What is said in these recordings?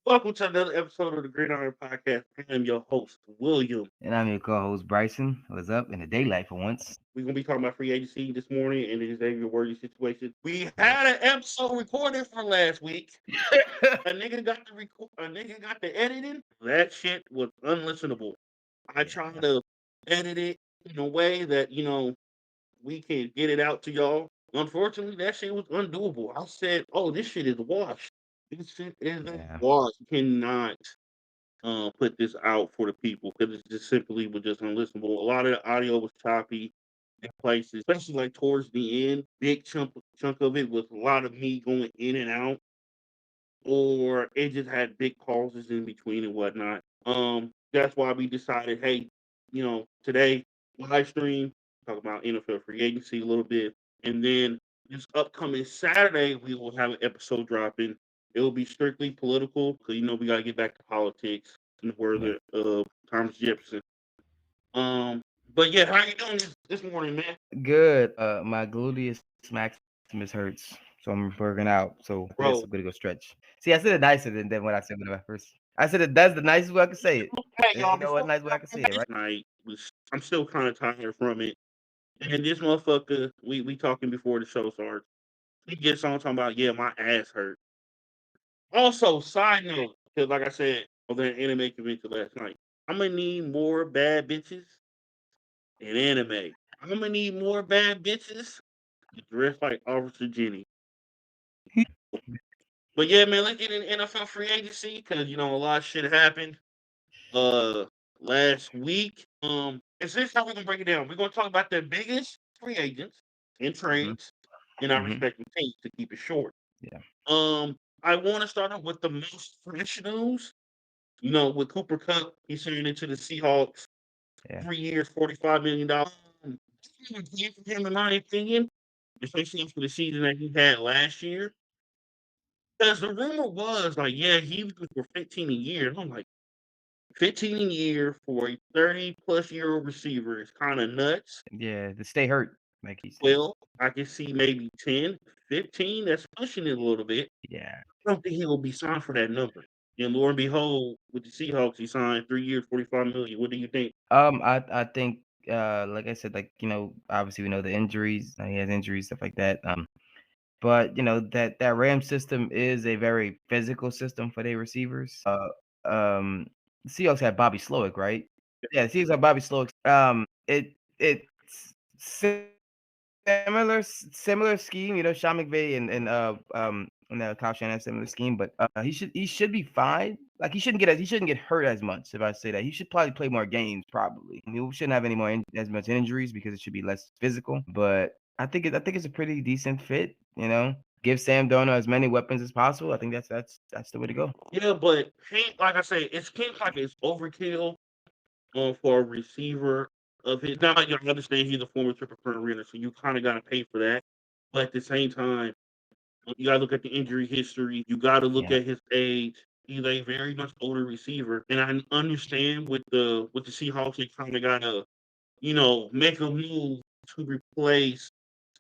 Welcome to another episode of the Gridiron Podcast. I am your host, William. And I'm your co-host Bryson. What's up in the daylight for once? We're gonna be talking about free agency this morning and the Xavier Worthy situation. We had an episode recorded for last week. A nigga got the editing. That shit was unlistenable. I tried to edit it in a way that we can get it out to y'all. Unfortunately, that shit was undoable. I said, "Oh, this shit is washed. This shit is Yeah. washed. Cannot put this out for the people because it just simply was just unlistenable. A lot of the audio was choppy in places, especially like towards the end. Big chunk of it was a lot of me going in and out, or it just had big pauses in between and whatnot. That's why we decided, hey, today live stream talk about NFL free agency a little bit, and then this upcoming Saturday we will have an episode dropping. It will be strictly political because we got to get back to politics and the word Yeah. of Thomas Jefferson. Um, but yeah, how you doing this morning, man? Good. My gluteus maximus hurts, so I'm working out. So after this, I'm Bro, gonna go stretch. See, I said it nicer than what I said when I first. I said it. That's the nicest way I could say it. hey And y'all, you know what before nice way I could say it, right? night I'm still kind of tired from it. And this motherfucker, we talking before the show starts. He gets on talking about, yeah, my ass hurt. Also, side note, because like I said on the anime convention last night, I'm gonna need more bad bitches in anime. I'm gonna need more bad bitches to dress like Officer Jenny. But yeah, man, let's get in NFL free agency because a lot of shit happened uh last week. And this how we're gonna break it down. We're gonna talk about the biggest free agents and Mm-hmm. trades in our Mm-hmm. respective teams to keep it short. Yeah. I want to start off with the most fresh news. With Cooper Cup, he's turning into the Seahawks. Yeah. 3 years, $45 million. For him, in my opinion, especially after the season that he had last year. Because the rumor was like, yeah, he was good for 15 a year. And I'm like, 15 a year for a 30 plus year old receiver is kind of nuts. Yeah. To stay hurt, like he said. Well, I can see maybe 10, 15. That's pushing it a little bit. Yeah. I don't think he will be signed for that number. And lo and behold, with the Seahawks, he signed 3 years, 45 million. What do you think? I think like I said, like obviously we know the injuries. He has injuries, stuff like that. But that Ram system is a very physical system for their receivers. The Seahawks had Bobby Slowick, right? Yeah, the Seahawks have Bobby Slowick. It's similar scheme. Sean McVay and Kyle Shanahan have similar scheme, but he should be fine. Like he shouldn't get hurt as much. If I say that, he should probably play more games. Probably he shouldn't have any more as much injuries because it should be less physical. But I think it's a pretty decent fit. Give Sam Darnold as many weapons as possible. I think that's the way to go. Yeah, but like I said, it seems like it's overkill for a receiver of his. Now, you understand he's a former triple crown winner, so you kind of got to pay for that. But at the same time, you got to look at the injury history. You got to look Yeah, at his age. He's a very much older receiver, and I understand with the Seahawks, they kind of got to make a move to replace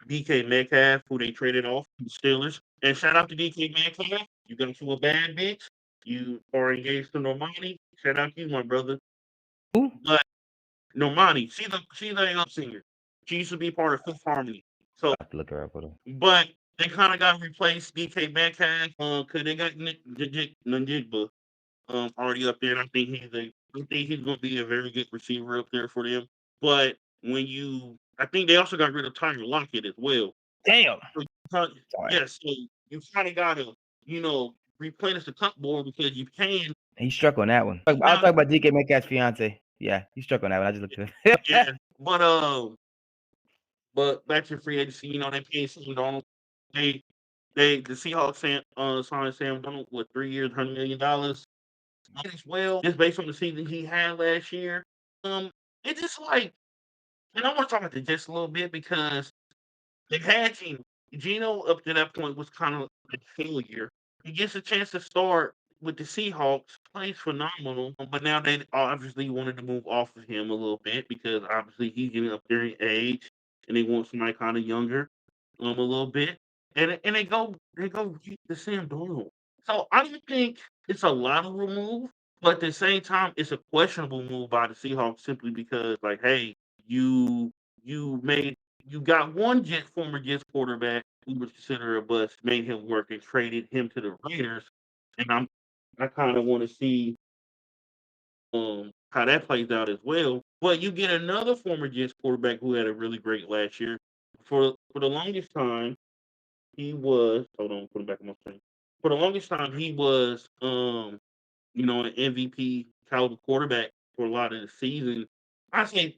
DK Metcalf, who they traded off to the Steelers. And shout out to DK Metcalf. You got you a bad bitch. You are engaged to Normani. Shout out to you, my brother. who? But Normani, she's a singer. She used to be part of Fifth Harmony. So, I have to look her up. Hold on. but they kind of got to replace DK Metcalf because they got Nick Njigba already up there. And I think he's going to be a very good receiver up there for them. But I think they also got rid of Tyler Lockett as well. Damn. So Sorry. yes, so you kind of got to replenish the cupboard because you can He struck on that one. I'll now. talk about DK Metcalf's fiance. Yeah, he struck on that one. I just looked at it. Yeah, but back to free agency, they paid Sam Donald. They the Seahawks signed Sam Donald with 3 years, $100 million. As well, just based on the season he had last year. It's just like, and I want to talk about the Jets a little bit because they've had Gino. Gino up to that point was kind of a failure. He gets a chance to start with the Seahawks, plays phenomenal, but now they obviously wanted to move off of him a little bit because obviously he's getting up there in age, and they want somebody kind of younger, a little bit, and they go get the Sam Darnold. So I don't think. it's a lateral move, but at the same time, it's a questionable move by the Seahawks simply because, like, hey, you you made you got one former Jets quarterback who was considered a bust, made him work and traded him to the Raiders, and I kind of want to see how that plays out as well. But you get another former Jets quarterback who had a really great last year. For the longest time, he was hold on, put him back on my screen. For the longest time, he was an MVP caliber quarterback for a lot of the season. I say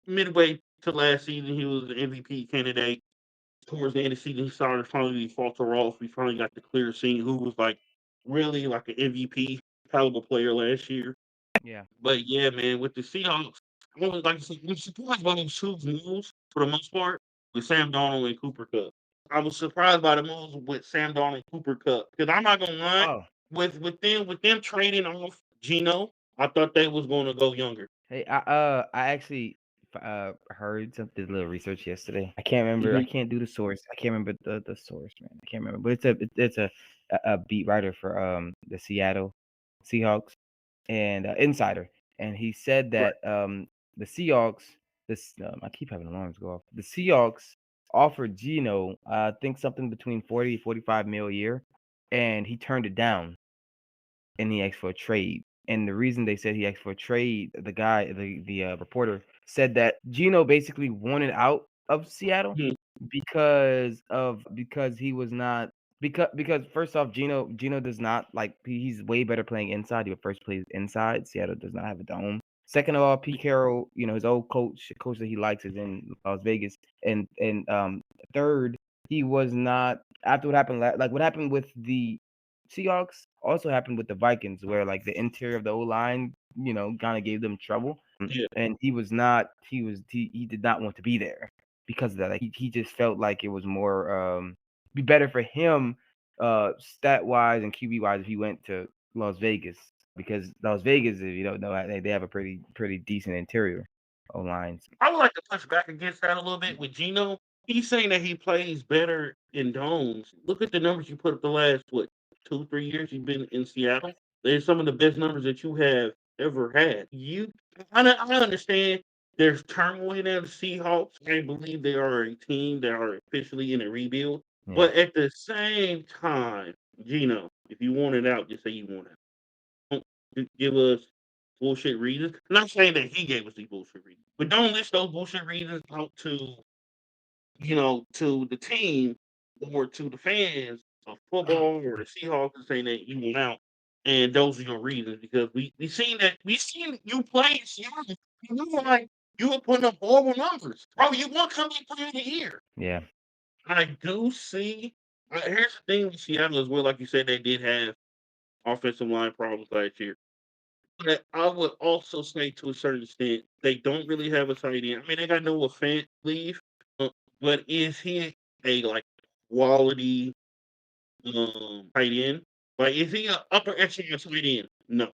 midway to last season, he was an MVP candidate. Towards the end of the season, he started to finally falter off. We finally got the clear scene who was like really like an MVP caliber player last year. Yeah. But yeah, man, with the Seahawks, I was like I said, I'm surprised by those two moves for the most part with Sam Darnold and Cooper Cup. I was surprised by the moves with Sam Darnold and Cooper Cup because I'm not gonna lie, Oh, with them trading off Gino, I thought they was gonna go younger. hey, I actually heard something, did a little research yesterday. I can't remember. I Hmm. can't do the source. I can't remember the source, man. I can't remember. But it's a beat writer for the Seattle Seahawks and insider, and he said Right. that the Seahawks, I keep having alarms go off. The Seahawks offered Gino, I think something between 40 to 45 mil a year, and he turned it down and he asked for a trade. And the reason they said he asked for a trade, the reporter said that Gino basically wanted out of Seattle Mhm. because he was not because first off, Gino does not like he's way better playing inside. He would first plays inside. Seattle does not have a dome. Second of all, Pete Carroll, his old coach that he likes is in Las Vegas. And third, he was not after what happened like what happened with the Seahawks also happened with the Vikings, where like the interior of the O line, kind of gave them trouble, Yeah. and he was not. He did not want to be there because of that. Like he just felt like it was more be better for him, stat wise and QB wise if he went to Las Vegas because Las Vegas, if you don't know, they have a pretty decent interior O lines. I would like to push back against that a little bit with Gino. He's saying that he plays better in domes. Look at the numbers you put up the last 2, 3 years you've been in Seattle. They're some of the best numbers that you have ever had. I understand there's turmoil in the Seahawks. I believe they are a team that are officially in a rebuild. Yeah, But at the same time, Gino, if you want it out, just say you want it. Don't give us bullshit reasons. I'm not saying that he gave us these bullshit reasons, but don't list those bullshit reasons out to the team or to the fans of football or the Seahawks and saying that you went out and those are your reasons because we seen you play in Seattle. You know, like you were putting up horrible numbers. Bro, you won comeback player of the year. yeah, I do see here's the thing with Seattle as well, like you said, they did have offensive line problems last year. But I would also say to a certain extent, they don't really have a tight end. I mean, they got Noah Fant leave, uh, but is he a like quality tight end? Like, is he an upper echelon tight end? No.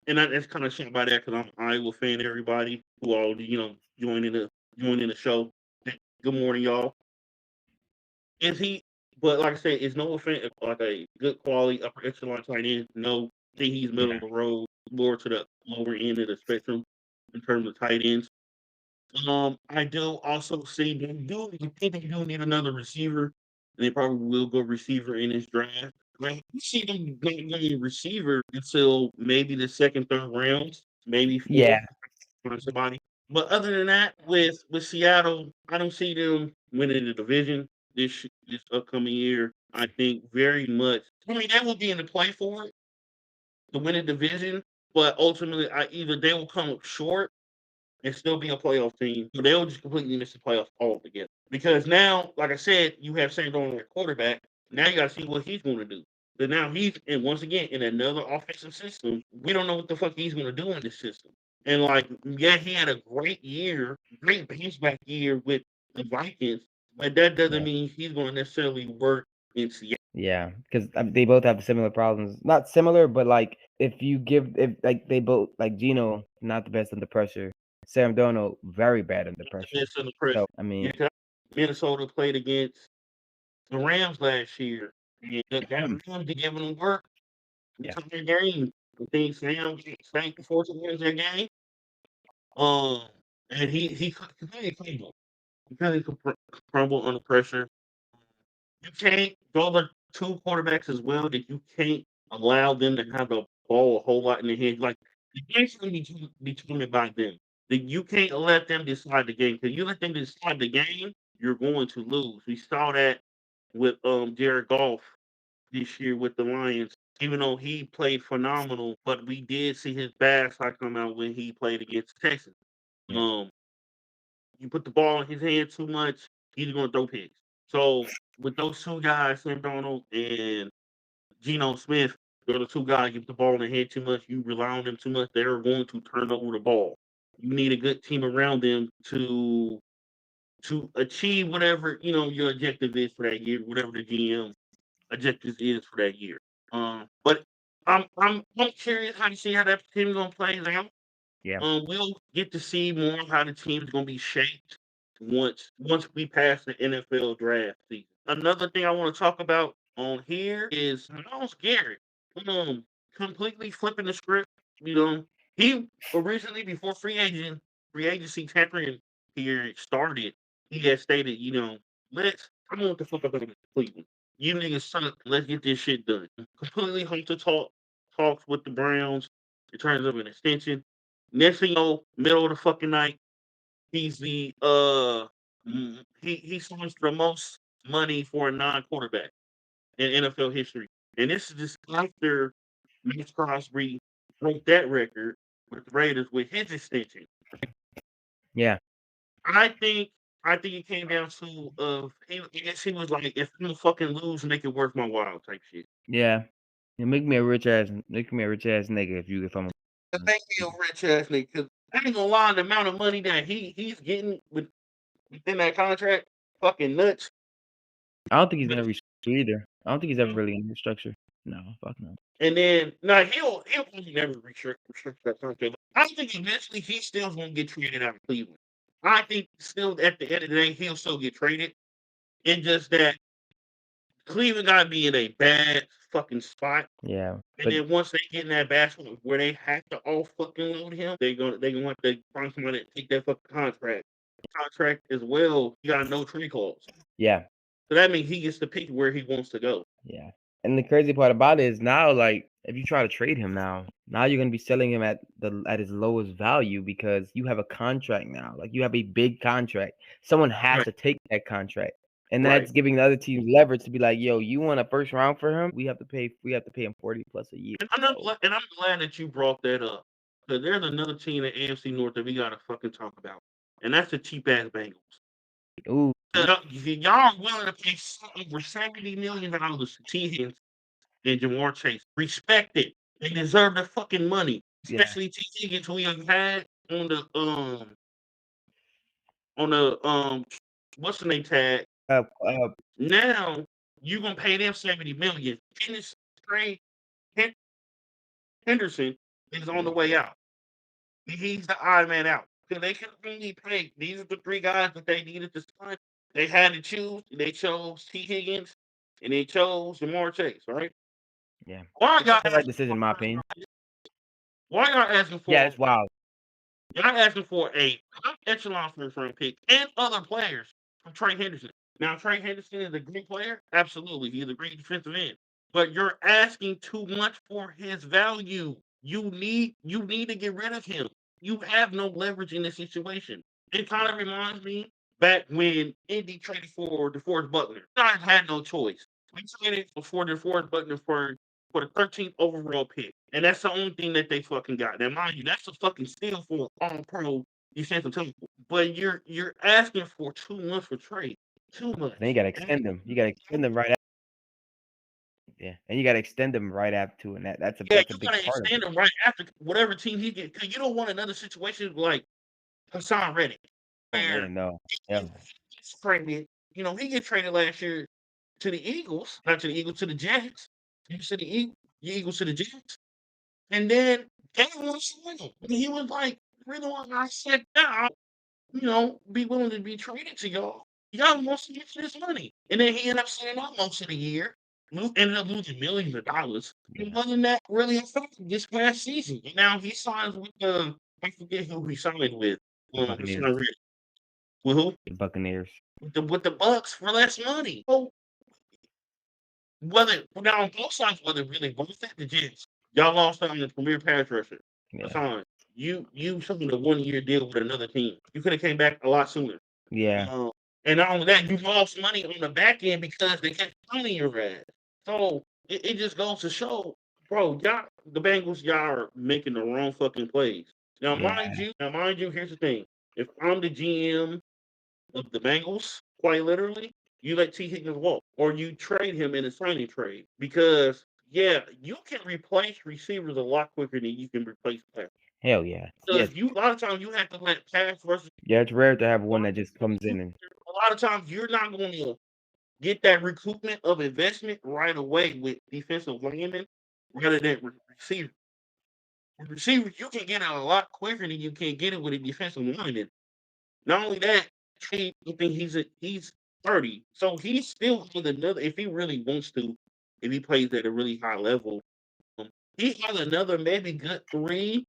And that's kind of shocked by that because I'm an Iowa fan. Everybody who all joining the show. Good morning, y'all. Is he? But like I said, is Noah Fant like a good quality upper echelon tight end? No. I think he's middle yeah, of the road, more to the lower end of the spectrum in terms of tight ends. I do also see I think they do need another receiver, and they probably will go receiver in this draft. Like you see them not getting a receiver until maybe the second, third rounds, maybe yeah. fourth, find somebody. But other than that, with Seattle, I don't see them winning the division this upcoming year. I think very much. I mean, they will be in the play for it to win a division, but ultimately, either they will come up short and still be a playoff team, or they'll just completely miss the playoffs altogether. Because now, like I said, you have Sam Darnold at quarterback. Now you got to see what he's going to do. But now he's, and once again, in another offensive system. We don't know what the fuck he's going to do in this system. And like, yeah, he had a great year, great bounce back year with the Vikings, but that doesn't mean he's going to necessarily work in Seattle. Yeah, because they both have similar problems. Not similar, but like if like they both like Gino, not the best under pressure. Sam Darnold, very bad under pressure. It's under pressure. So I mean, Yeah, 'cause Minnesota played against the Rams last year. And that Rams did giving them work. Yeah. entire game. I think Sam forced to win that game. Um, and he completely crumbled. He completely crumbled under pressure. You can't those are two quarterbacks as well that you can't allow them to have the ball a whole lot in their hands. Like the game's gonna be determined by them. You can't let them decide the game because you let them decide the game, you're going to lose. We saw that with Jared Goff this year with the Lions. Even though he played phenomenal, but we did see his bad side come out when he played against Texas. Yeah. Um, you put the ball in his hand too much, he's gonna throw picks. So with those two guys, Sam Donald and Geno Smith, they're the two guys. You put the ball in their head too much, you rely on them too much, they're going to turn over the ball. You need a good team around them to achieve whatever your objective is for that year, whatever the GM objective is for that year. But I'm curious how to see how that team gonna play out. Yeah. We'll get to see more how the team's gonna be shaped once we pass the NFL draft season. Another thing I want to talk about on here is Miles Garrett. Um, completely flipping the script. You know, he originally before free agency tampering period started, he had stated, I want the fuck up out of Cleveland. You niggas suck. Let's get this shit done. Completely hope to talks with the Browns in terms of an extension. Next thing you know, middle of the fucking night, he's the he signs for the most money for a non-quarterback in NFL history, and this is just after Max Crosby broke that record with the Raiders with his extension. Yeah. I think I think it came down to I guess he was like, if I'm gonna fucking lose, make it worth my while type shit. Yeah. Make me a rich ass nigga if I'm To make me a rich ass nigga, because I ain't gonna lie, the amount of money that he's getting within that contract, fucking nuts. I don't think he's But gonna restructure either. I don't think he's ever really gonna restructure. No, fuck no. and then no, he'll probably never restrict that contract. I think eventually he's still gonna get traded out of Cleveland. I think still at the end of the day he'll still get traded. It's just that Cleveland gotta be in a bad fucking spot. Yeah. And But then once they get in that bad spot where they have to all fucking load him, they gonna have to find somebody to take that fucking contract as well. You got a no trade clause. yeah. So that means he gets to pick where he wants to go. Yeah. And the crazy part about it is now, like, if you try to trade him now you're gonna be selling him at his lowest value because you have a contract now. Like you have a big contract. Someone has Right, to take that contract. And right. that's giving the other team leverage to be like, yo, you want a first round for him? We have to pay him 40 plus a year. So And I'm glad that you brought that up. Because there's another team in the AFC North that we gotta fucking talk about. And that's the cheap ass Bengals. ooh, Y'all are willing to pay over $70 million to T. Higgins and Jamar Chase. Respect it. They deserve the fucking money. yeah. Especially T. Higgins, who we have had on the what's the name tag. Uh, uh, Now you gonna pay them 70 million. Finish Trey Hen- Henderson is on the way out. He's the odd man out. Because they can only pay. These are the three guys that they needed to sign. They had to choose. They chose T. Higgins and they chose Jamar Chase, right? yeah. Why Which is y'all the right asking decision in my opinion. why y'all asking Yeah, for it's wild. y'all asking for a top echelon first round pick and other players from Trey Henderson. Now Trey Henderson is a great player. Absolutely. He's a great defensive end. But you're asking too much for his value. You need to get rid of him. You have no leverage in this situation. It kind of reminds me back when Indy traded for DeForest Butler. I had no choice. We traded for DeForest Butler for the 13th overall pick, and that's the only thing that they fucking got. Now, mind you, that's a fucking steal for all pro defensive tackle. But you're asking for too much for trade. Too Then you much. gotta extend them. You gotta extend them right after. Yeah. And you gotta extend them right after and that's a Yeah, that's a you big gotta part of extend it. him right after whatever team he get. Cause you don't want another situation like Hassan Reddick, Oh where man, no. he Yeah. gets traded. He get traded last year to the Eagles, not to the Eagles, to the Jets. He to the Eagles to the Jets, and then they want to sign him. And he was like, "The reason why I said that, be willing to be traded to y'all. Y'all want to get this money." And then he ended up sitting out most of the year. ended up losing millions of dollars. It wasn't that really effective this past season. And now he signs with I forget who he signed with. The Buccaneers. center with who? The Buccaneers. With the Bucks for less money. So whether now on both sides, whether it really worth it, the Jets. Y'all lost out on the premier pass rusher. Yeah. Fine. You signed a 1 year deal with another team. You could have came back a lot sooner. Yeah. And not only that, you lost money on the back end because they kept signing your ass. So it just goes to show, bro, y'all, the Bengals, y'all are making the wrong fucking plays. Now, Yeah. mind you, here's the thing. If I'm the GM of the Bengals, quite literally, you let T. Higgins walk or you trade him in a signing trade because, yeah, you can replace receivers a lot quicker than you can replace players. Hell yeah. Yeah. Because a lot of times you have to let pass versus Yeah, it's rare to have one that just comes in and a lot of times you're not going to get that recoupment of investment right away with defensive linemen rather than receivers. With receivers, you can get it a lot quicker than you can get it with a defensive lineman. Not only that, you think he's 30, so he's still with another. If he really wants to, if he plays at a really high level, um, he has another maybe good 3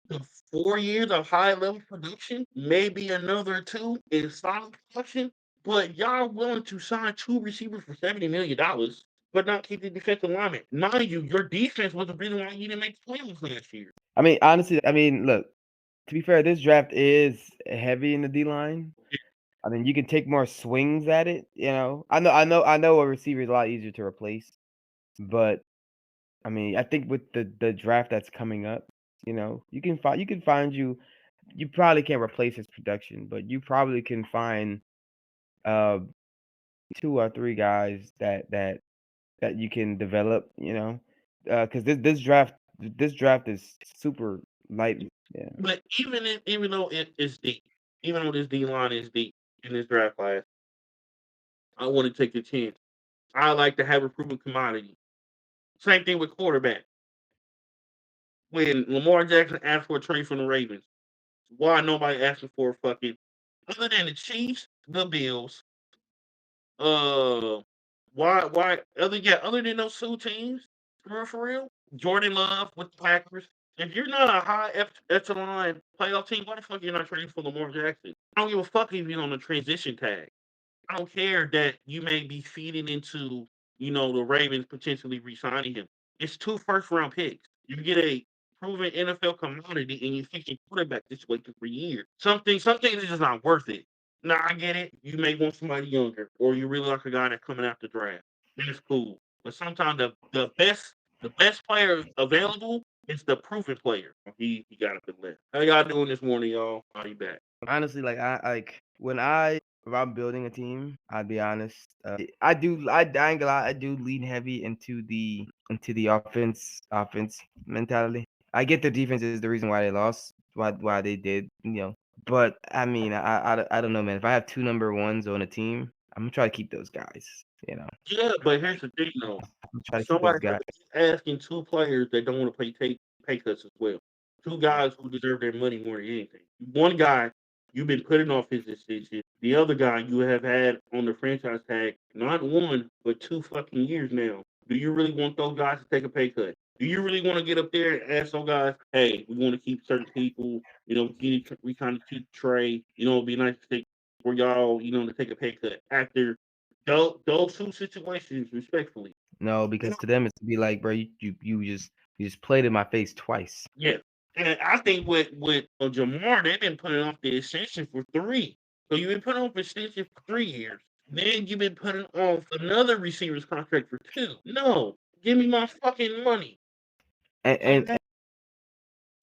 to 4 years of high level production, maybe another two in solid production. But y'all willing to sign two receivers for $70 million, but not keep the defensive lineman. Mind you, your defense was the reason why you didn't make the playoffs last year. I mean, honestly, look, to be fair, this draft is heavy in the D line. I mean, you can take more swings at it, you know. I know a receiver is a lot easier to replace, but I mean, I think with the draft that's coming up, you know, you can find you probably can't replace his production, but you probably can find uh 2 or 3 guys that you can develop, you know. Because this draft is super light. Yeah. But even though it is deep, even though this D line is deep in this draft class, I want to take a chance. I like to have a proven commodity. Same thing with quarterback. When Lamar Jackson asked for a trade from the Ravens, why nobody asking for a fucking other than the Chiefs, the Bills, uh, other than those two teams, for real, Jordan Love with the Packers. If you're not a high echelon playoff team, why the fuck you not trading for Lamar Jackson? I don't give a fuck if you're on the transition tag. I don't care that you may be feeding into, the Ravens potentially re-signing him. It's 2 first-round picks. You get a proven NFL commodity and you fix your quarterback situation for years. Some things are just not worth it. Now I get it. You may want somebody younger, or you really like a guy that's coming out the draft. That's cool. But sometimes the best player available is the proven player. He got a good list. How y'all doing this morning, y'all? I'll be back. Honestly, like if I'm building a team, I'll be honest. I ain't gonna lie, I do lean heavy into the offense mentality. I get the defense is the reason why they lost, why they did, you know. But I mean, I don't know, man. If I have 2 number 1s on a team, I'm gonna try to keep those guys. You know, Yeah, but here's the thing, though. I'm gonna try to keep those Somebody guys. asking two players that don't want to pay cuts as well. Two guys who deserve their money more than anything. One guy, you've been putting off his decision. The other guy you have had on the franchise tag not 1 but 2 fucking years now. Do you really want those guys to take a pay cut? Do you really want to get up there and ask those guys, hey, we want to keep certain people, we kind of keep Trey, it'd be nice to take for y'all, to take a pay cut after those two situations, respectfully. No, because to them it's to be like, bro, you just played in my face twice. Yeah, and I think with Jamar, they've been putting off the extension for 3. So you've been putting off extension for 3 years. Then you've been putting off another receiver's contract for 2. No, give me my fucking money. And And,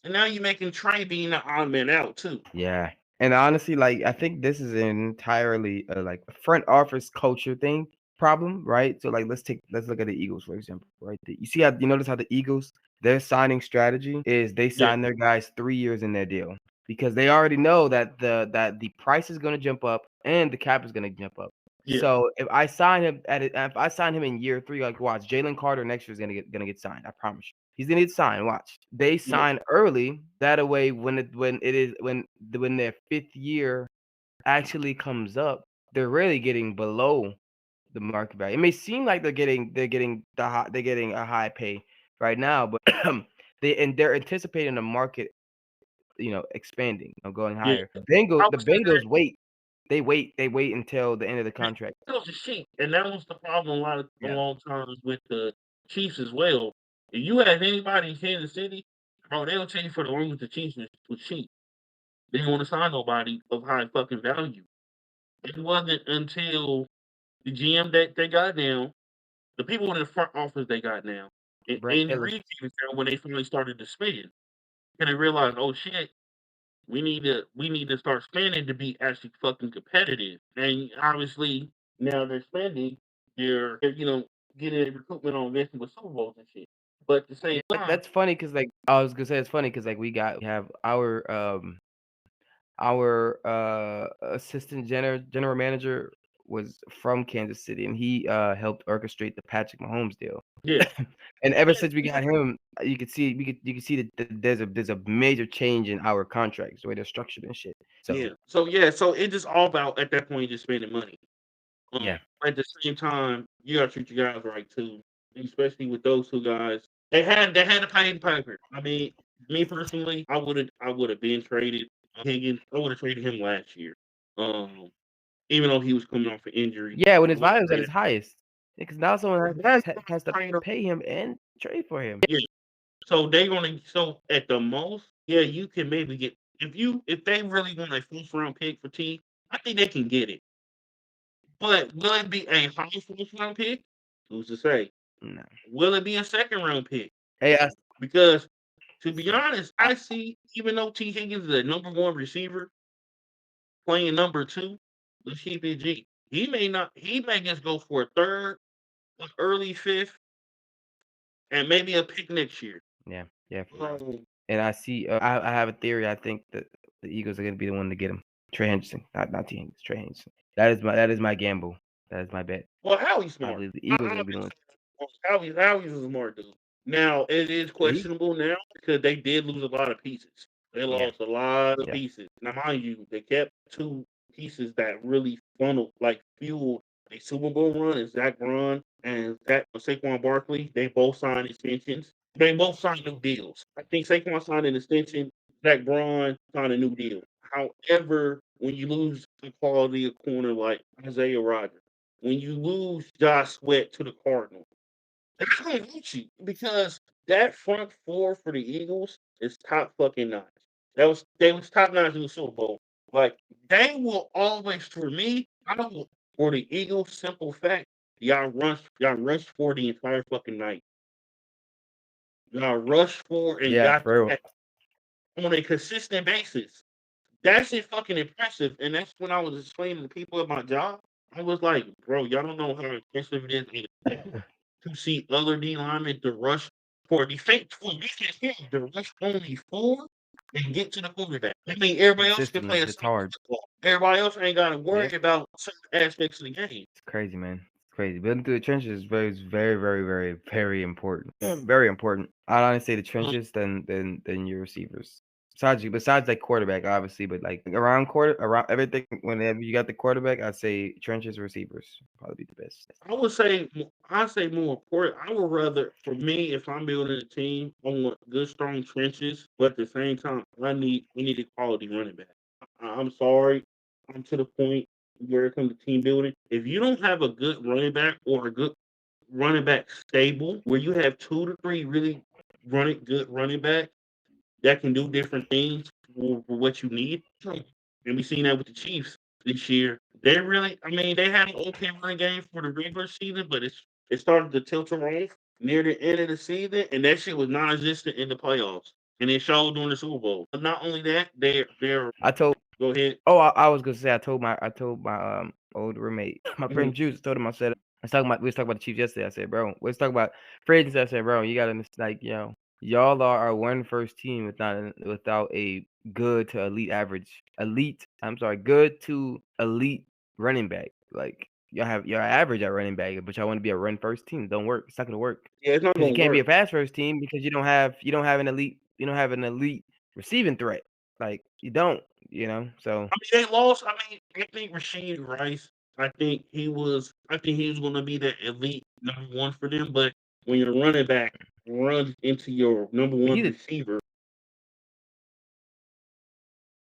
and now you're making Trey being the odd man out too. yeah. And honestly, like I think this is an entirely like a front office culture thing problem, right? So like let's look at the Eagles for example, right? You notice how the Eagles their signing strategy is they Yeah, sign their guys 3 years in their deal because they already know that the price is going to jump up and the cap is going to jump up. yeah, So if I sign him in year 3, like watch Jalen Carter next year is gonna get signed. I promise you, he's gonna get signed. Watch they yeah, sign early. That way, when their 5th year actually comes up, they're really getting below the market value. It may seem like they're getting a high pay right now, but they're anticipating the market, expanding, going Yeah, higher. I The would say that Bengals wait. They wait until the end of the contract. it was a sheep, and that was the problem a Yeah. long times with the Chiefs as well. If you have anybody in Kansas City, bro, they'll tell you for the longest the Chiefs was cheap. They didn't want to sign nobody of high fucking value. It wasn't until the GM that they got now, the people in the front office they got now, and Brent Andy Taylor. Reid came in town when they finally started to spend, and they realized, oh shit, we need to start spending to be actually fucking competitive. And obviously now they're spending, they're getting recruitment on investing with Super Bowls and shit. But at the same Yeah, time, that's funny because like I was gonna say it's funny because like we have our assistant general manager was from Kansas City, and he helped orchestrate the Patrick Mahomes deal. yeah, And ever yeah, since we got him, you could see that there's a major change in our contracts, the way they're structured and shit. yeah. So So it's just all about at that point just spending money. yeah, At the same time, you gotta treat your guys right too, especially with those two guys. They had to pay the piper. I mean, me personally, I would have been traded Higgins. I would have traded him last year. Um, Even though he was coming off an injury, yeah, when I his would have volume's at its traded. highest, because now someone That's has to kind of pay him and trade for him. yeah. So at the most, yeah, you can maybe get if they really want a first round pick for T, I think they can get it. But will it be a high first round pick? Who's to say? No. Will it be a second round pick? Hey, Because to be honest, I, I see even though T Higgins is a number one receiver playing number two, let's keep it G. He may just go for a third, an early fifth, and maybe a pick next year. yeah. Um, And I see. I have a theory. I think that the Eagles are going to be the one to get him. Trey Henderson, not T. Higgins. Trey Henderson. That is my gamble. That is my bet. well, Howie's I smart. believe the I, Eagles are I've going to be been the one. saying Howie's a smart dude. Now it is Yeah, questionable now because they did lose a lot of pieces. They yeah, lost a lot of yeah. pieces. Now, mind you, they kept two pieces that really fueled a Super Bowl run is Zach Braun and Zach Saquon Barkley. They both signed extensions. They both signed new deals. I think Saquon signed an extension. Zach Braun signed a new deal. However, when you lose the quality of corner like Isaiah Rodgers, when you lose Josh Sweat to the Cardinals, that's gonna hurt you because that front four for the Eagles is top fucking notch. They was top notch in the Super Bowl. Like they will always for me, I don't for the Eagles, simple fact, y'all rushed for the entire fucking night. Y'all rushed for and Yeah, got the for real. sack on a consistent basis. That shit fucking impressive. And that's when I was explaining to people at my job. I was like, bro, y'all don't know how impressive it is to see other D linemen to rush for defense here, to rush only four and get to the quarterback. I mean, everybody else can Consistent. play a It's side hard. football. Everybody else ain't got to Yeah, worry about certain aspects of the game. it's crazy, man. It's crazy. Building through the trenches is very, very, very, very important. Very important. I'd honestly say the Um, trenches than your receivers. Besides like quarterback, obviously, but like around everything. Whenever you got the quarterback, I'd say trenches, receivers probably be the best. I say more important. I would rather, for me, if I'm building a team, I want good, strong trenches, but at the same time, we need a quality running back. I'm sorry, I'm to the point where it comes to team building. If you don't have a good running back or a good running back stable, where you have 2 to 3 really good running backs that can do different things for what you need. And we seen that with the Chiefs this year. I mean, they had an okay run game for the regular season, but it started to tilt around near the end of the season, and that shit was non-existent in the playoffs, and it showed during the Super Bowl. But not only that, they're I told. go ahead. Oh, I was gonna say I told my old roommate, my Mhm. friend Juice. Told him I said we was talking about the Chiefs yesterday. I said, bro, let's talk about free agency. I said, bro, you gotta like y'all are our one first team without a good to elite average elite. I'm sorry, good to elite running back. Like y'all average at running back, but y'all want to be a run first team. Don't work. It's not gonna work Yeah, it's not because you gonna can't be a work. pass first team because you don't have an elite receiving threat. Like you don't. So I mean, they lost. I mean, I think Rasheed Rice I think he was going to be the elite number one for them. But when your running back runs into your number one He's a receiver,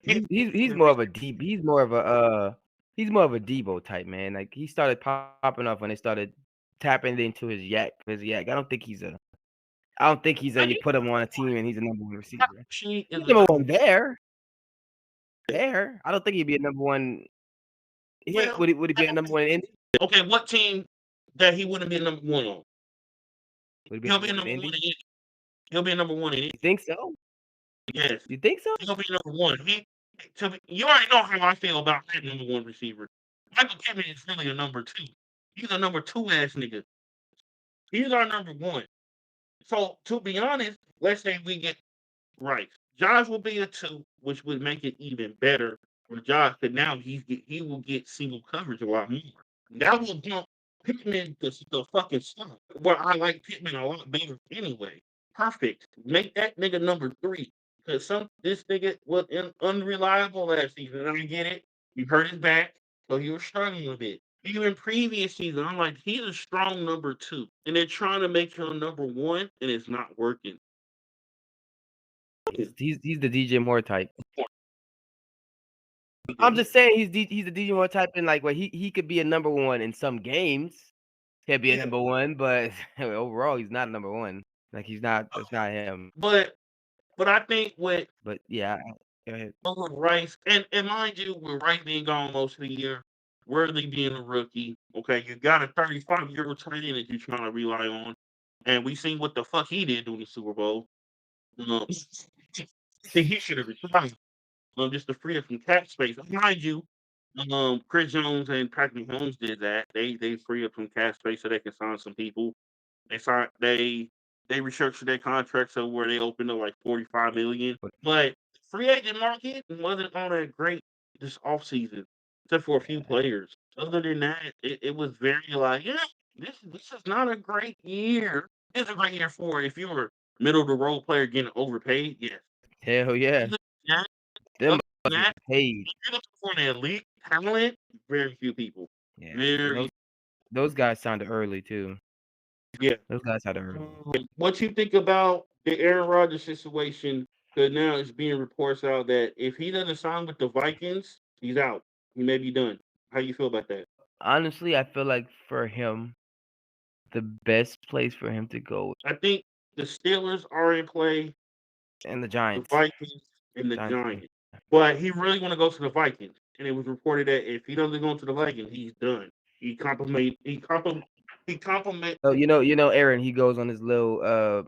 he's more of a deep. He's more of a Debo type man. Like he started popping off when they started tapping into his yak. I don't think he's a. You put him on a team and he's a number one receiver. she is He's a number number one there. There, I don't think he'd be a number one here. well. Would he be a number one in Indy? Okay, what team that he wouldn't be number one on? Would he be He'll number be one in number one Indy? in it. He'll be number one in it. You think so? Yes, You think so? he'll be number one. You already know how I feel about that number one receiver. Michael Pittman is really a number two. He's a number two ass nigga. He's our number one. So to be honest, let's say we get Rice. Josh will be a two, which would make it even better for Josh. Because now he will get single coverage a lot more. That will bump Pittman the fucking stuff. Well, I like Pittman a lot better anyway. Perfect. Make that nigga number three. Because this nigga was unreliable last season. And I get it. He hurt his back, so he was struggling a bit. Even previous season, I'm like, he's a strong number two. And they're trying to make him number one, and it's not working. He's the DJ Moore type. I'm just saying he's the DJ Moore type in like where he could be a number one in some games. He'll be a number one, but overall he's not number one. Like he's not. That's not him. But I think with But yeah, go ahead. Rice, and mind you, with Rice being gone most of the year, Worthy being a rookie, okay, you got a 35-year-old tight end that you're trying to rely on, and we seen what the fuck he did during the Super Bowl. See, he should have retired, just to free up some cap space. Mind you, Chris Jones and Patrick Mahomes did that. They free up some cap space so they can sign some people. They restructured their contracts so where they opened up like 45 million. But free agent market wasn't all that great this offseason, except for a few players. Other than that, it was very like, yeah, this is not a great year. It's a great year for if you were middle of the road player getting overpaid, yes. Hell yeah. Them That, paid. if you're looking for an elite talent, very few people. Yeah. Very Those guys sounded early too. yeah. Those guys sounded early. What you think about the Aaron Rodgers situation? Because now it's being reports out that if he doesn't sign with the Vikings, he's out. He may be done. How you feel about that? Honestly, I feel like for him, the best place for him to go I think the Steelers are in play, and the the Giants. Vikings, and the Giants. But he really want to go to the Vikings, and it was reported that if he doesn't go to the Vikings, he's done. He compliment. Oh, you know, Aaron, he goes on his little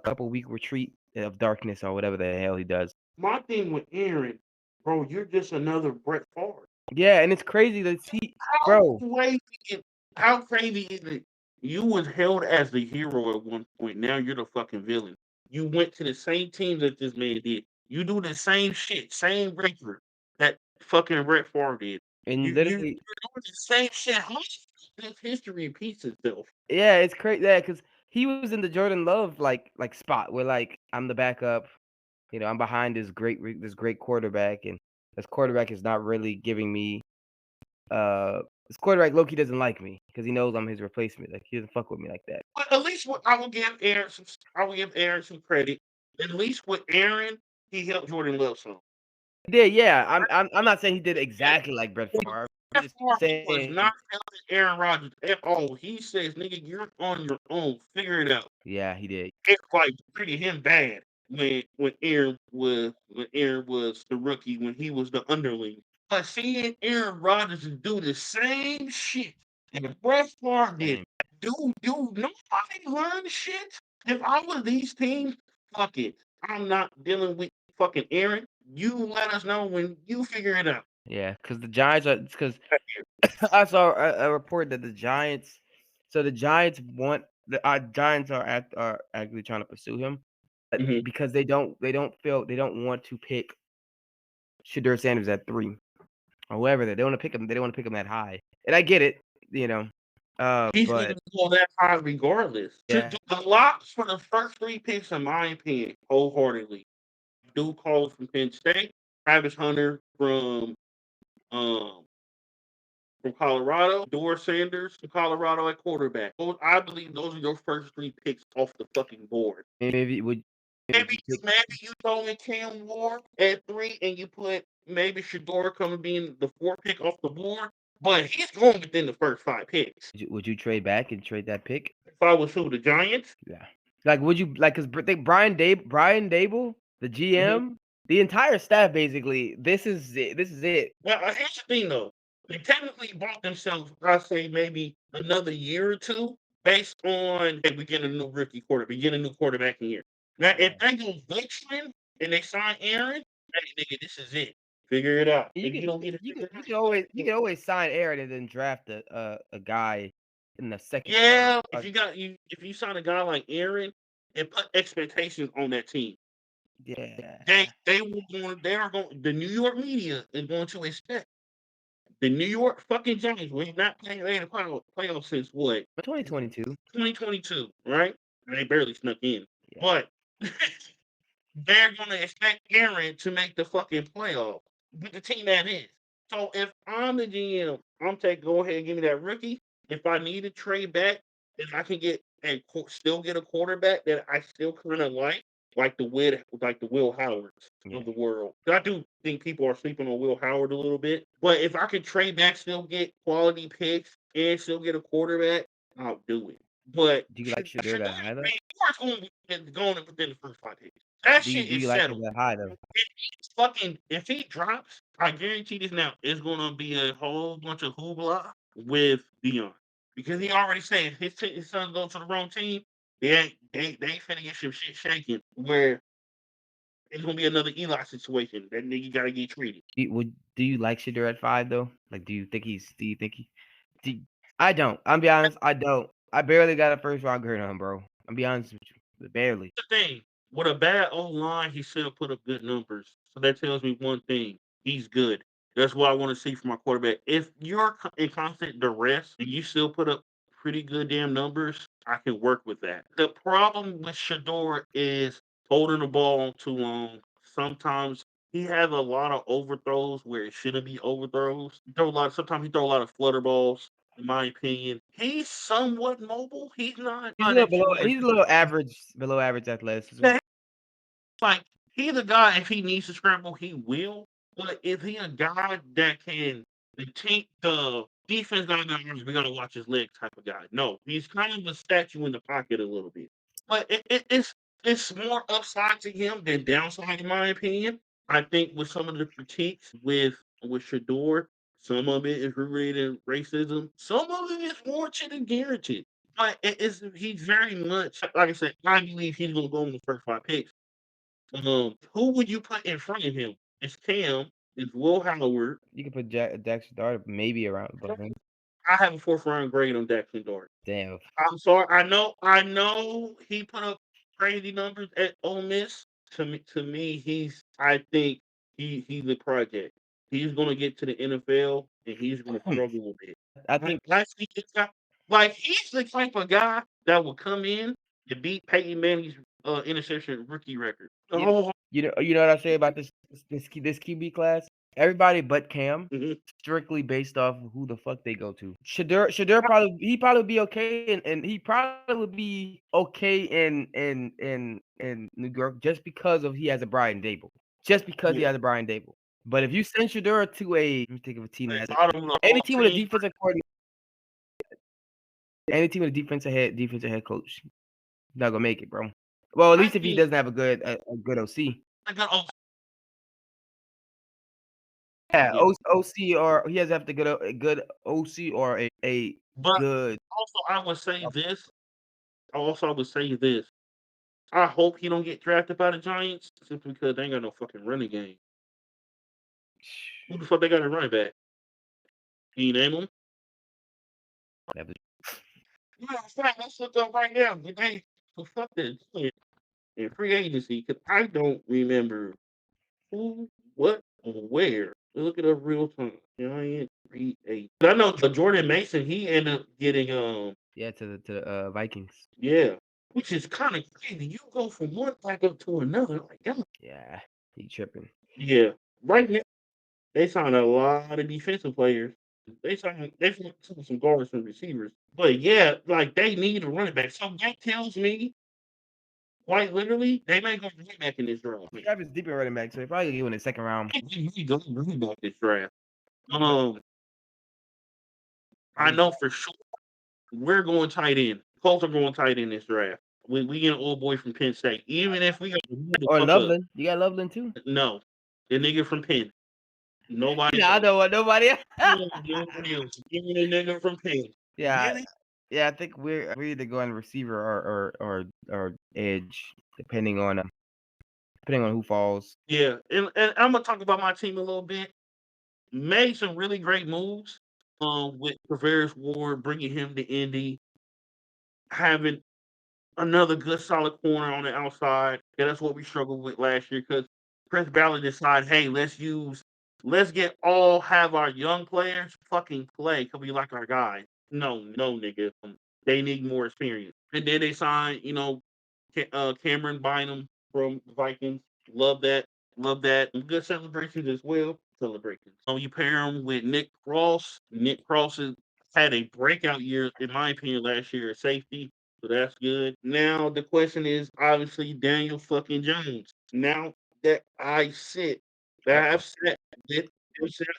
couple week retreat of darkness or whatever the hell he does. My thing with Aaron, bro, you're just another Brett Favre. Yeah, and it's crazy to see, bro. How crazy is it? You was held as the hero at one point. Now you're the fucking villain. You went to the same team that this man did. You do the same shit, same record that fucking Brett Favre did. And You're literally, doing the same shit. How does history repeats itself? yeah, it's crazy. Yeah, because he was in the Jordan Love like spot where like I'm the backup. You know, I'm behind this great quarterback, and this quarterback is not really giving me. This quarterback Loki doesn't like me because he knows I'm his replacement. Like he doesn't fuck with me like that. But at least I will give Aaron some credit. At least with Aaron, he helped Jordan Love some. Yeah. I'm not saying he did exactly like Brett Favre. I'm just Was saying, not helping Aaron Rodgers at all. He says, "Nigga, you're on your own. Figure it out." yeah, he did. Everybody treated him bad when Aaron was the rookie when he was the underling. But seeing Aaron Rodgers do the same shit that Brett Favre did, dude, nobody learned shit. If I was these teams, fuck it. I'm not dealing with fucking Aaron. You let us know when you figure it out. Yeah, because the Giants are because I saw a report that the Giants. So the Giants want the Giants are actually trying to pursue him, but Mhm. because they don't want to pick Shadur Sanders at 3 or whoever they don't want to pick him. They don't want to pick him that high, and I get it, you know. He's But gonna go that high regardless. yeah, The locks for the first three picks, in my opinion, wholeheartedly. Duke Calls from Penn State, Travis Hunter from um from Colorado, Dor Sanders from Colorado at quarterback. I believe those are your first 3 picks off the fucking board. Maybe would Maybe you pick? maybe you throw in Cam Ward at 3 and you put maybe Shador coming being the 4th pick off the board, but he's going within the first 5 picks. Would you trade back and trade that pick? If I was who, the Giants? Yeah. Like, would you like? Cause think Brian Dable, the Mhm. GM, the entire staff basically. This is it. This is it. Now, here's the thing though. They technically bought themselves, I'd say maybe another year or 2 based on, hey, we get a new rookie quarterback, we get a new quarterback in here. Now, if they go veteran and they sign Aaron, hey, nigga, this is it. Figure it out. You If you can don't get it you can figured you out, can always you can always sign Aaron and then draft a guy in the second, third. yeah, if you sign a guy like Aaron and put expectations on that team, Yeah. they are going the New York media is going to expect the New York fucking Giants, we have not played in the playoffs since what? 2022. 2022, right? They barely snuck in. Yeah. But they're gonna expect Aaron to make the fucking playoffs with the team that is. So if I'm the GM, I'm taking go ahead and give me that rookie. If I need to trade back, and I can get and still get a quarterback that I still kind of like the Will Howards Yeah. of the world. I do think people are sleeping on Will Howard a little bit, but if I could trade back, still get quality picks, and still get a quarterback, I'll do it. But Do you like Shador that high though? going within the first 5 picks. That Do you shit do is you like it settled. that high though? If he drops, I guarantee this now, it's gonna be a whole bunch of hoopla with Dion. Because he already said his son goes to the wrong team, they finna get some shit shaking where it's gonna be another Eli situation. That nigga gotta get treated. Do you like Shador at 5 though? Like, do you think do, I don't. I'm be honest, I don't. I barely got a first round grade on him, bro. I'm be honest with you. Barely. The thing, with a bad O line, he still put up good numbers. So that tells me one thing: he's good. That's what I want to see from my quarterback. If you're in constant duress and you still put up pretty good damn numbers, I can work with that. The problem with Shador is holding the ball on too long. Sometimes he has a lot of overthrows where it shouldn't be overthrows. Sometimes he throw a lot of flutter balls. In my opinion, he's somewhat mobile. He's not He's a little that below. you like. He's a little average, below average athleticism. Like he's a guy. If he needs to scramble, he will. But if he a guy that can the defense we gotta watch his legs type of guy. No, he's kind of a statue in the pocket a little bit. But it's more upside to him than downside in my opinion. I think with some of the critiques with Shador, some of it is rooted in racism. Some of it is warranted and guaranteed. But he's very much like I said. I believe he's gonna go in the first 5 picks. Who would you put in front of him? It's Cam. It's Will Howard. You could put Jackson Dart maybe around above him. I have a 4th round grade on Daxton Dart. Damn. I'm sorry. I know he put up crazy numbers at Ole Miss. To me, I think he's a project. He's gonna get to the NFL and he's gonna struggle a bit. I think I see this guy, like he's the type of guy that will come in and beat Peyton Manning's interception rookie record. Oh, you know what I say about this QB class? Everybody but Cam, mhm. strictly based off of who the fuck they go to. Shador probably be okay, and he probably would be okay in New York just because of he has a Brian Dable. Just because he Yeah. has a Brian Dable. But if you send Shador to let me think of a team that has I don't know. any team with a defensive coordinator, any team with a defensive head coach, not gonna make it, bro. Well, at I least if he think doesn't have a good OC. I got Yeah, yeah. OC or he has to have to get a good OC or a But good. also I would say this. I would say this. I hope he don't get drafted by the Giants simply because they ain't got no fucking running game. Who the fuck they got a running back? Can you name them? Yeah, in fact, let's look up right now. So fuck this in free agency because I don't remember who, what, or where. Look it up real time. Giant free agent. I know the Jordan Mason. He ended up getting Yeah, to the Vikings. yeah, which is kind of crazy. You go from one backup to another. Like, damn. Yeah, he tripping. Yeah, right now they signed a lot of defensive players. They signed some guards and receivers. But yeah, like they need a running back. So that tells me, quite literally, they may go running back in this draft. The draft is deeper running back, so they probably get in the second round. They may go running back this draft. But I know for sure we're going tight end. Colts are going tight end this draft. We get an old boy from Penn State. Even if we got to move the or fuck up. Loveland, you got Loveland too. No, the nigga from Penn. Nobody Nah, I else. don't want nobody. Nobody else. Give me the nigga from Penn. Yeah, Really? yeah. I think we're either going receiver or edge, depending on who falls. Yeah, and I'm gonna talk about my team a little bit. Made some really great moves. With Traveris Ward, bringing him to Indy, having another good solid corner on the outside. Yeah, that's what we struggled with last year because Chris Ballard decided, hey, let's have our young players fucking play because we like our guys. No, nigga. They need more experience. And then they signed, Cameron Bynum from the Vikings. Love that. Love that. Good celebrations as well. Celebrations. You pair him with Nick Cross. Nick Cross had a breakout year, in my opinion, last year at safety. So that's good. Now the question is obviously Daniel fucking Jones. Now that I've sat with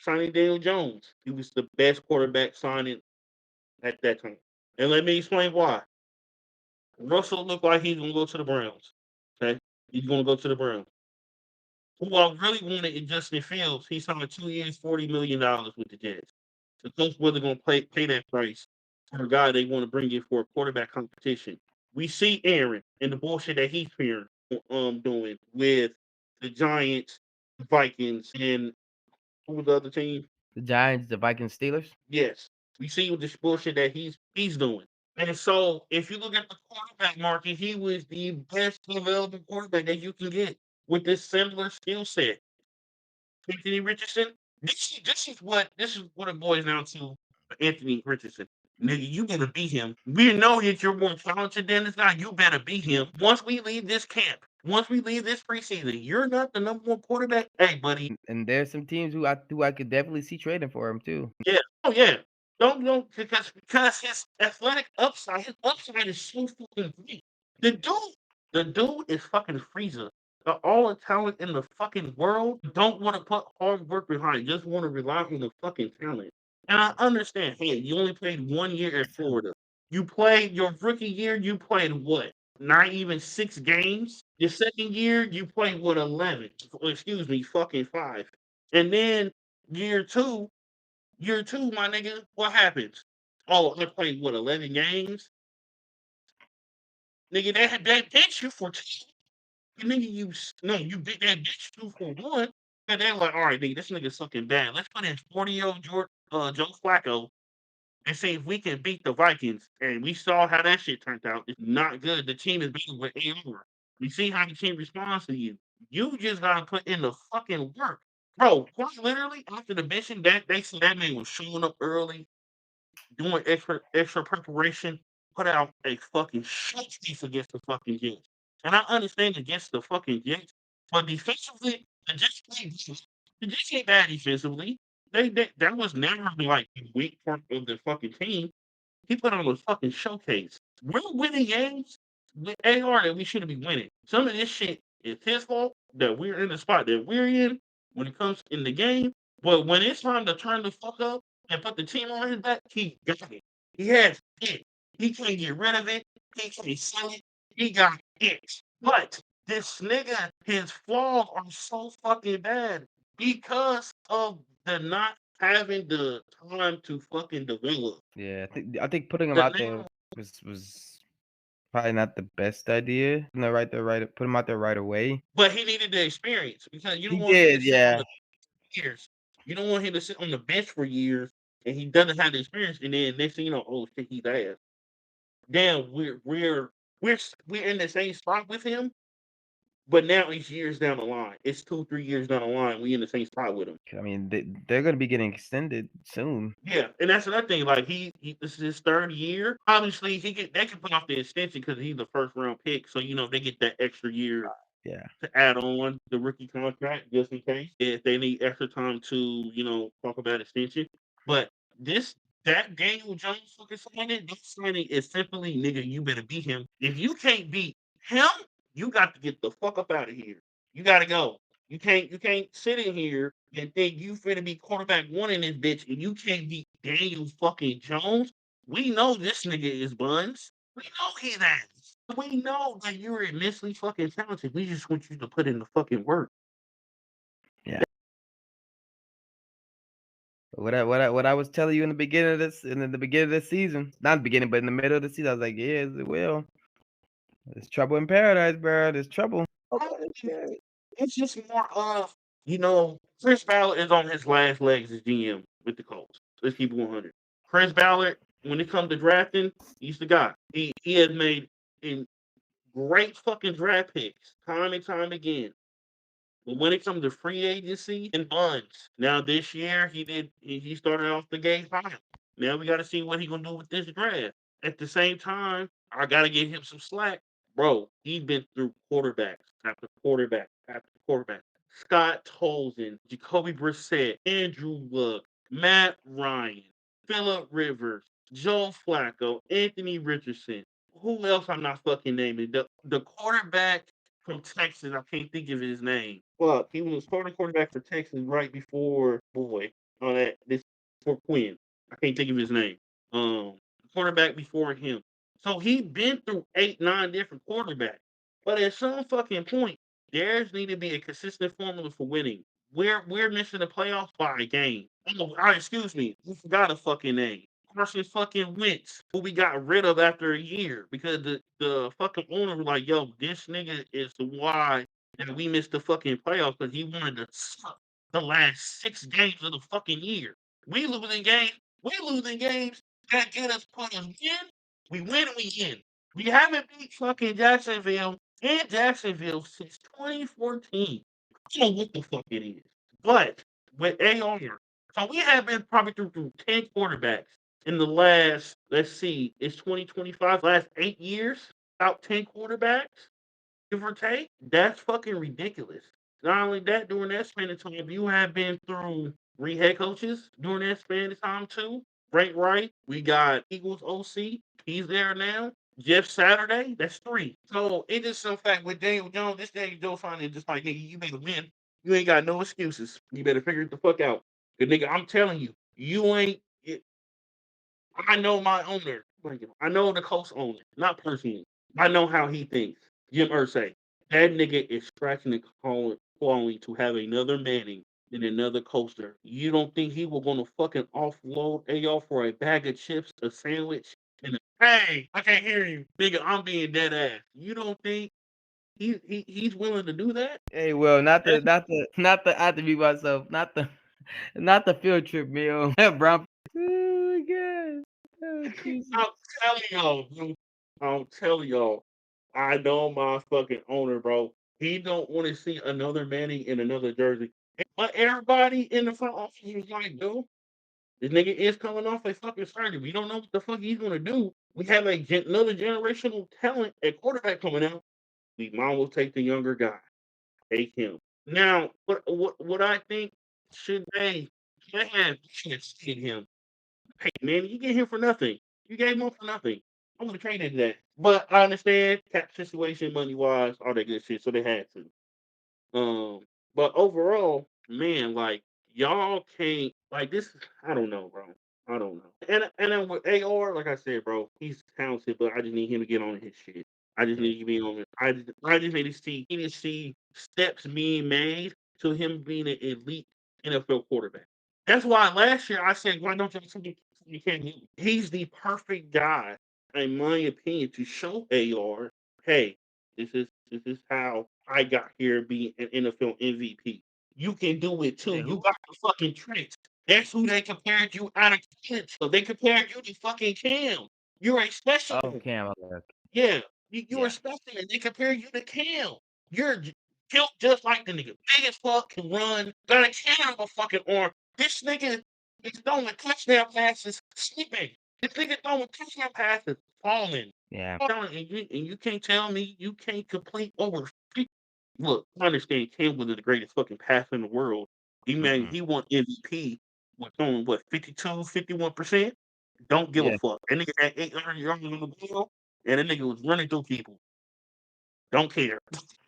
signing Daniel Jones. He was the best quarterback signing at that time. And let me explain why. Russell looked like he's gonna go to the Browns. Okay, he's gonna go to the Browns. Who I really wanted in Justin Fields, he signed 2 years, $40 million with the Jets. The coach wasn't gonna pay that price for a guy they want to bring in for a quarterback competition. We see Aaron and the bullshit that he's doing with the Giants, Vikings, and who was the other team? The Giants, the Vikings, Steelers. Yes, we see with this bullshit that he's doing. And so, if you look at the quarterback market, he was the best available quarterback that you can get with this similar skill set. Anthony Richardson. This is what it boils down to. Anthony Richardson, nigga, you better beat him. We know that you're more talented than this guy. You better beat him. Once we leave this camp, once we leave this preseason, you're not the number one quarterback. Hey, buddy. And there's some teams who I could definitely see trading for him too. Yeah. Oh yeah. Don't because his upside is so fucking great. The dude, the dude is fucking Frieza. All the talent in the fucking world don't want to put hard work behind. Just want to rely on the fucking talent. And I understand. Hey, you only played 1 year at Florida. You played your rookie year. You played what? Not even 6 games. Your second year, you played what? 11. Excuse me, fucking 5. And then year two, my nigga, what happens? Oh, I played what 11 games, nigga. That bench you for two. Nigga, you beat that bitch 2 for 1. And they're like, all right, nigga, this nigga's fucking bad. Let's put in 40-year-old Joe Flacco and see if we can beat the Vikings. And we saw how that shit turned out. It's not good. The team is beating with AR. We see how the team responds to you. You just gotta put in the fucking work. Bro, quite literally, after the mission, that they see that man was showing up early, doing extra preparation, put out a fucking showcase against the fucking Jets. And I understand against the fucking Jets, but defensively, the Jets played good. The Jets ain't bad defensively. That was never like the weak part of the fucking team. He put on a fucking showcase. We're winning games with AR that we shouldn't be winning. Some of this shit is his fault that we're in the spot that we're in when it comes in the game. But when it's time to turn the fuck up and put the team on his back, he got it. He has it. He can't get rid of it. He can't sell it. He got it. But this nigga, his flaws are so fucking bad because of the not having the time to fucking develop. Yeah, I think putting him The out there nigga, was probably not the best idea. Put him out there right away. but he needed the experience because you don't He want him to did, sit on yeah. the years. You don't want him to sit on the bench for years and he doesn't have the experience. And then next thing you know, oh shit, he's ass. Damn, we're in the same spot with him, but now it's years down the line. It's 2, 3 years down the line. We in the same spot with him. I mean, they're gonna be getting extended soon. Yeah, and that's another thing. Like this is his 3rd year. Obviously, they can put off the extension because he's the first round pick. So they get that extra year Yeah. to add on the rookie contract just in case if they need extra time to talk about extension. But that Daniel Jones fucking signing, this signing is simply, nigga, you better beat him. If you can't beat him, you got to get the fuck up out of here. You gotta go. You can't sit in here and think you finna be quarterback one in this bitch and you can't beat Daniel fucking Jones. We know this nigga is buns. We know he's ass. We know that you're immensely fucking talented. We just want you to put in the fucking work. Yeah. What I was telling you in the beginning of this season, not the beginning, but in the middle of the season, I was like, yeah, it will. There's trouble in paradise, bro. There's trouble. It's just more of, Chris Ballard is on his last legs as GM with the Colts. Let's keep it 100. Chris Ballard, when it comes to drafting, he's the guy. He has made in great fucking draft picks time and time again. But when it comes to free agency and buns, now this year he started off the gate hot. Now we got to see what he gonna do with this draft. At the same time, I gotta give him some slack, bro. He's been through quarterbacks after quarterback after quarterback. Scott Tolzien, Jacoby Brissett, Andrew Luck, Matt Ryan, Phillip Rivers, Joe Flacco, Anthony Richardson. Who else I'm not fucking naming? The quarterback from Texas. I can't think of his name. Well, he was starting quarterback for Texas right before on that this for Quinn. I can't think of his name. Quarterback before him. So he been through 8, 9 different quarterbacks. But at some fucking point, there's need to be a consistent formula for winning. We're missing the playoffs by a game. Oh, excuse me, we forgot a fucking name. Carson fucking Wentz, who we got rid of after a year because the fucking owner was like, yo, this nigga is the why that we missed the fucking playoffs because he wanted to suck the last 6 games of the fucking year. We losing games, we losing games that get us players win. We win and we win. We haven't beat fucking Jacksonville in Jacksonville since 2014. I don't know what the fuck it is. But with AR, so we have been probably through 10 quarterbacks in the last, let's see, it's 2025, last 8 years, about 10 quarterbacks, give or take. That's fucking ridiculous. Not only that, during that span of time, you have been through 3 head coaches during that span of time too. Frank Wright, we got Eagles OC, he's there now. Jeff Saturday, that's 3. So it is some fact with Daniel Jones, this Daniel Jones finding just like, nigga, you better win. You ain't got no excuses. You better figure it the fuck out. Cause nigga, I'm telling you, you ain't. I know my owner. I know the Colts owner, not personally. I know how he thinks. Jim Irsay. That nigga is scratching and clawing to have another Manning and another coaster. You don't think he was gonna fucking offload AR for a bag of chips, a sandwich, and hey, I can't hear you, nigga. I'm being dead ass. You don't think he's willing to do that? Hey, well, not the I have to be myself, not the field trip meal. Brown. Oh my god. Oh Jesus. I'm telling y'all, dude. I'm telling y'all. I know my fucking owner, bro. He don't want to see another Manning in another jersey. But everybody in the front office was like, dude, this nigga is coming off a fucking surgery. We don't know what the fuck he's gonna do. We have another generational talent at quarterback coming out. We might as well take the younger guy. Take him. Now, what I think should they have stayed him. Hey, man, you get him for nothing. You gave him up for nothing. I'm gonna trade into that. But I understand cap situation, money wise, all that good shit. So they had to. But overall, man, like y'all can't like this. I don't know, bro. I don't know. And then with AR, like I said, bro, he's talented, but I just need him to get on his shit. I just Yeah. need to be on it. I just need to see steps being made to him being an elite NFL quarterback. That's why last year I said, why don't you can't use him? He's the perfect guy, in my opinion, to show AR, hey, this is how I got here being an NFL MVP. You can do it too. Yeah, You who? got the fucking tricks. That's who they compared you out of college. So they compared you to fucking Cam. You're a Oh, specimen. Cam. Okay. Yeah, you're a Yeah. specimen. They compare you to Cam. You're built just like the nigga. Big as fuck, can run, got a cannon of a fucking arm. This nigga is throwing touchdown passes, sleeping. This nigga throwing touchdown passes, falling. Yeah. And you can't tell me you can't complete over. Look, I understand Cam was the greatest fucking passer in the world. He Mm-mm. won MVP, was throwing what 52, 51%. Don't give a Yeah. fuck. That nigga had 800 yards on the ball, and that nigga was running through people. Don't care.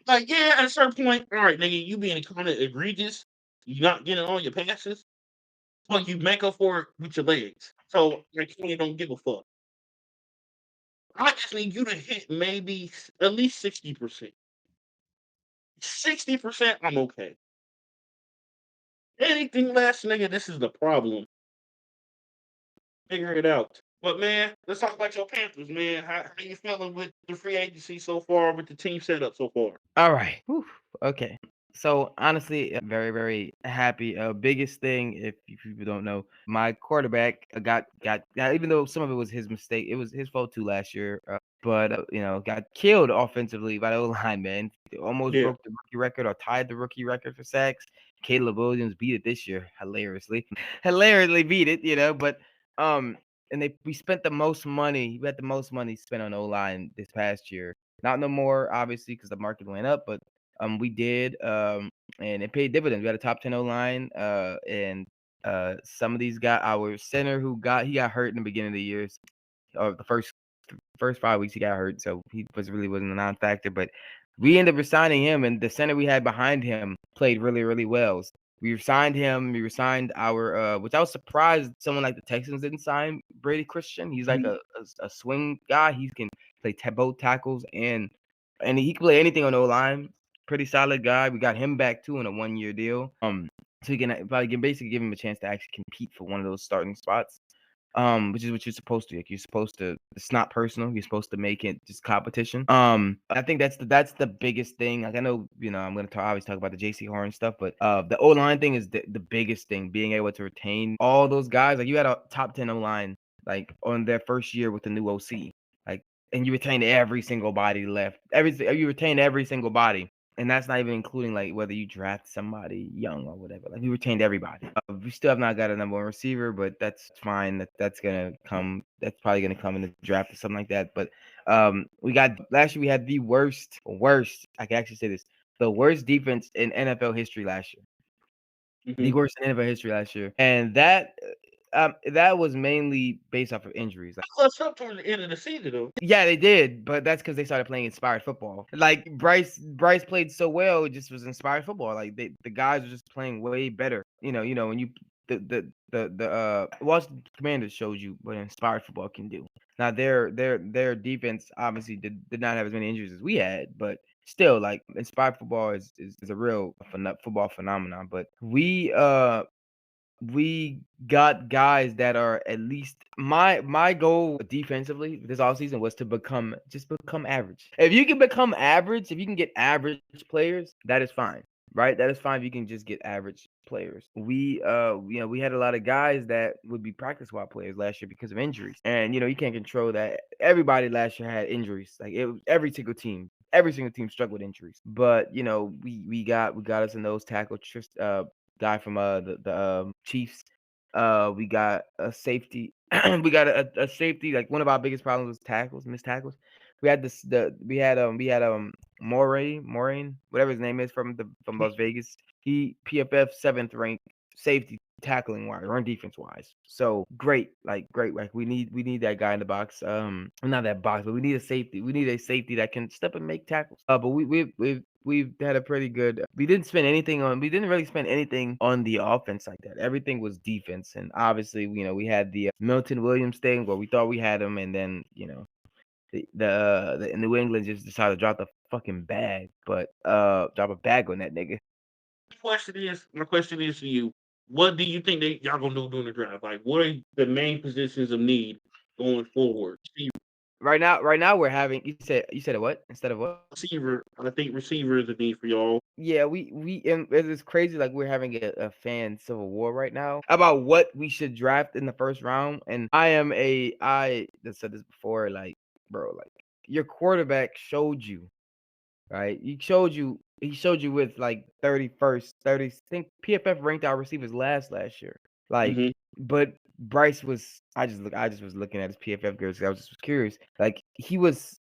Like, yeah, at a certain point, all right, nigga, you being kind of egregious. You not getting all your passes, but you make up for it with your legs. So I really don't give a fuck. I just need you to hit maybe at least 60%. 60%, I'm okay. Anything less, nigga, this is the problem. Figure it out. But man, let's talk about your Panthers, man. How you feeling with the free agency so far, with the team setup so far? All right. Whew. Okay. So honestly, very, very happy. Biggest thing, if people don't know, my quarterback got even though some of it was his mistake, it was his fault too last year. But got killed offensively by the O line, man. Almost Yeah. broke the rookie record or tied the rookie record for sacks. Caleb Williams beat it this year, hilariously beat it. But and we spent the most money. We had the most money spent on O line this past year. Not no more, obviously, because the market went up, but we did, and it paid dividends. We had a top 10 O line, and some of these guys, our center he got hurt in the beginning of the year, or the first 5 weeks he got hurt, so he wasn't a non-factor. But we ended up resigning him, and the center we had behind him played really, really well. We resigned him. We resigned our, which I was surprised someone like the Texans didn't sign Brady Christian. He's like Mhm. a swing guy. He can play both tackles and he can play anything on O line. Pretty solid guy. We got him back too in a 1-year deal. So you can probably basically give him a chance to actually compete for one of those starting spots. Which is what you're supposed to. Like, you're supposed to. It's not personal. You're supposed to make it just competition. I think that's the biggest thing. Like, I know, I'm gonna always talk about the JC Horn stuff, but the O line thing is the biggest thing. Being able to retain all those guys. Like, you had a top 10 O line like on their first year with the new OC. Like, and you retained every single body left. You retained every single body. And that's not even including like whether you draft somebody young or whatever. Like, we retained everybody. We still have not got a number one receiver, but that's fine. That's gonna come. That's probably gonna come in the draft or something like that. But we got last year. We had the worst. I can actually say this: the worst defense in NFL history last year. The Mhm. worst in NFL history last year, and that was mainly based off of injuries. Clutched up towards the end of the season, though. Yeah, they did, but that's because they started playing inspired football. Like, Bryce played so well, it just was inspired football. Like, the guys were just playing way better. When you the Washington Commanders showed you what inspired football can do. Now their defense obviously did not have as many injuries as we had, but still, like, inspired football is a real football phenomenon. But we got guys that are at least my goal defensively this offseason was to become average. If you can become average, if you can get average players, that is fine. Right? That is fine if you can just get average players. We had a lot of guys that would be practice squad players last year because of injuries. And you can't control that. Everybody last year had injuries. Like, it was every single team. Every single team struggled with injuries. But we got us in those tackle guy from the Chiefs. We got a safety. We got a safety. Like, one of our biggest problems was missed tackles. We had Moraine, whatever his name is, from Las Vegas. He PFF 7th ranked safety tackling wise, run defense wise. So great, great. Like, we need that guy in the box. Not that box, but we need a safety. We need a safety that can step and make tackles. But we've had a pretty good. We didn't really spend anything on the offense like that. Everything was defense, and obviously, we had the Milton Williams thing where we thought we had him, and then the New England just decided to drop the fucking bag, but drop a bag on that nigga. My question is to you: what do you think y'all gonna do during the draft? Like, what are the main positions of need going forward? Right now we're having. You said a what instead of what? Receiver, I think receiver is a need for y'all. Yeah, and it's crazy. Like, we're having a fan civil war right now about what we should draft in the first round. And I just said this before. Like, bro, like, your quarterback showed you, right? He showed you with like 31st, 30. I think PFF ranked our receivers last year. Like, Mhm. but Bryce was. I just was looking at his PFF grades. I was just curious. Like, he was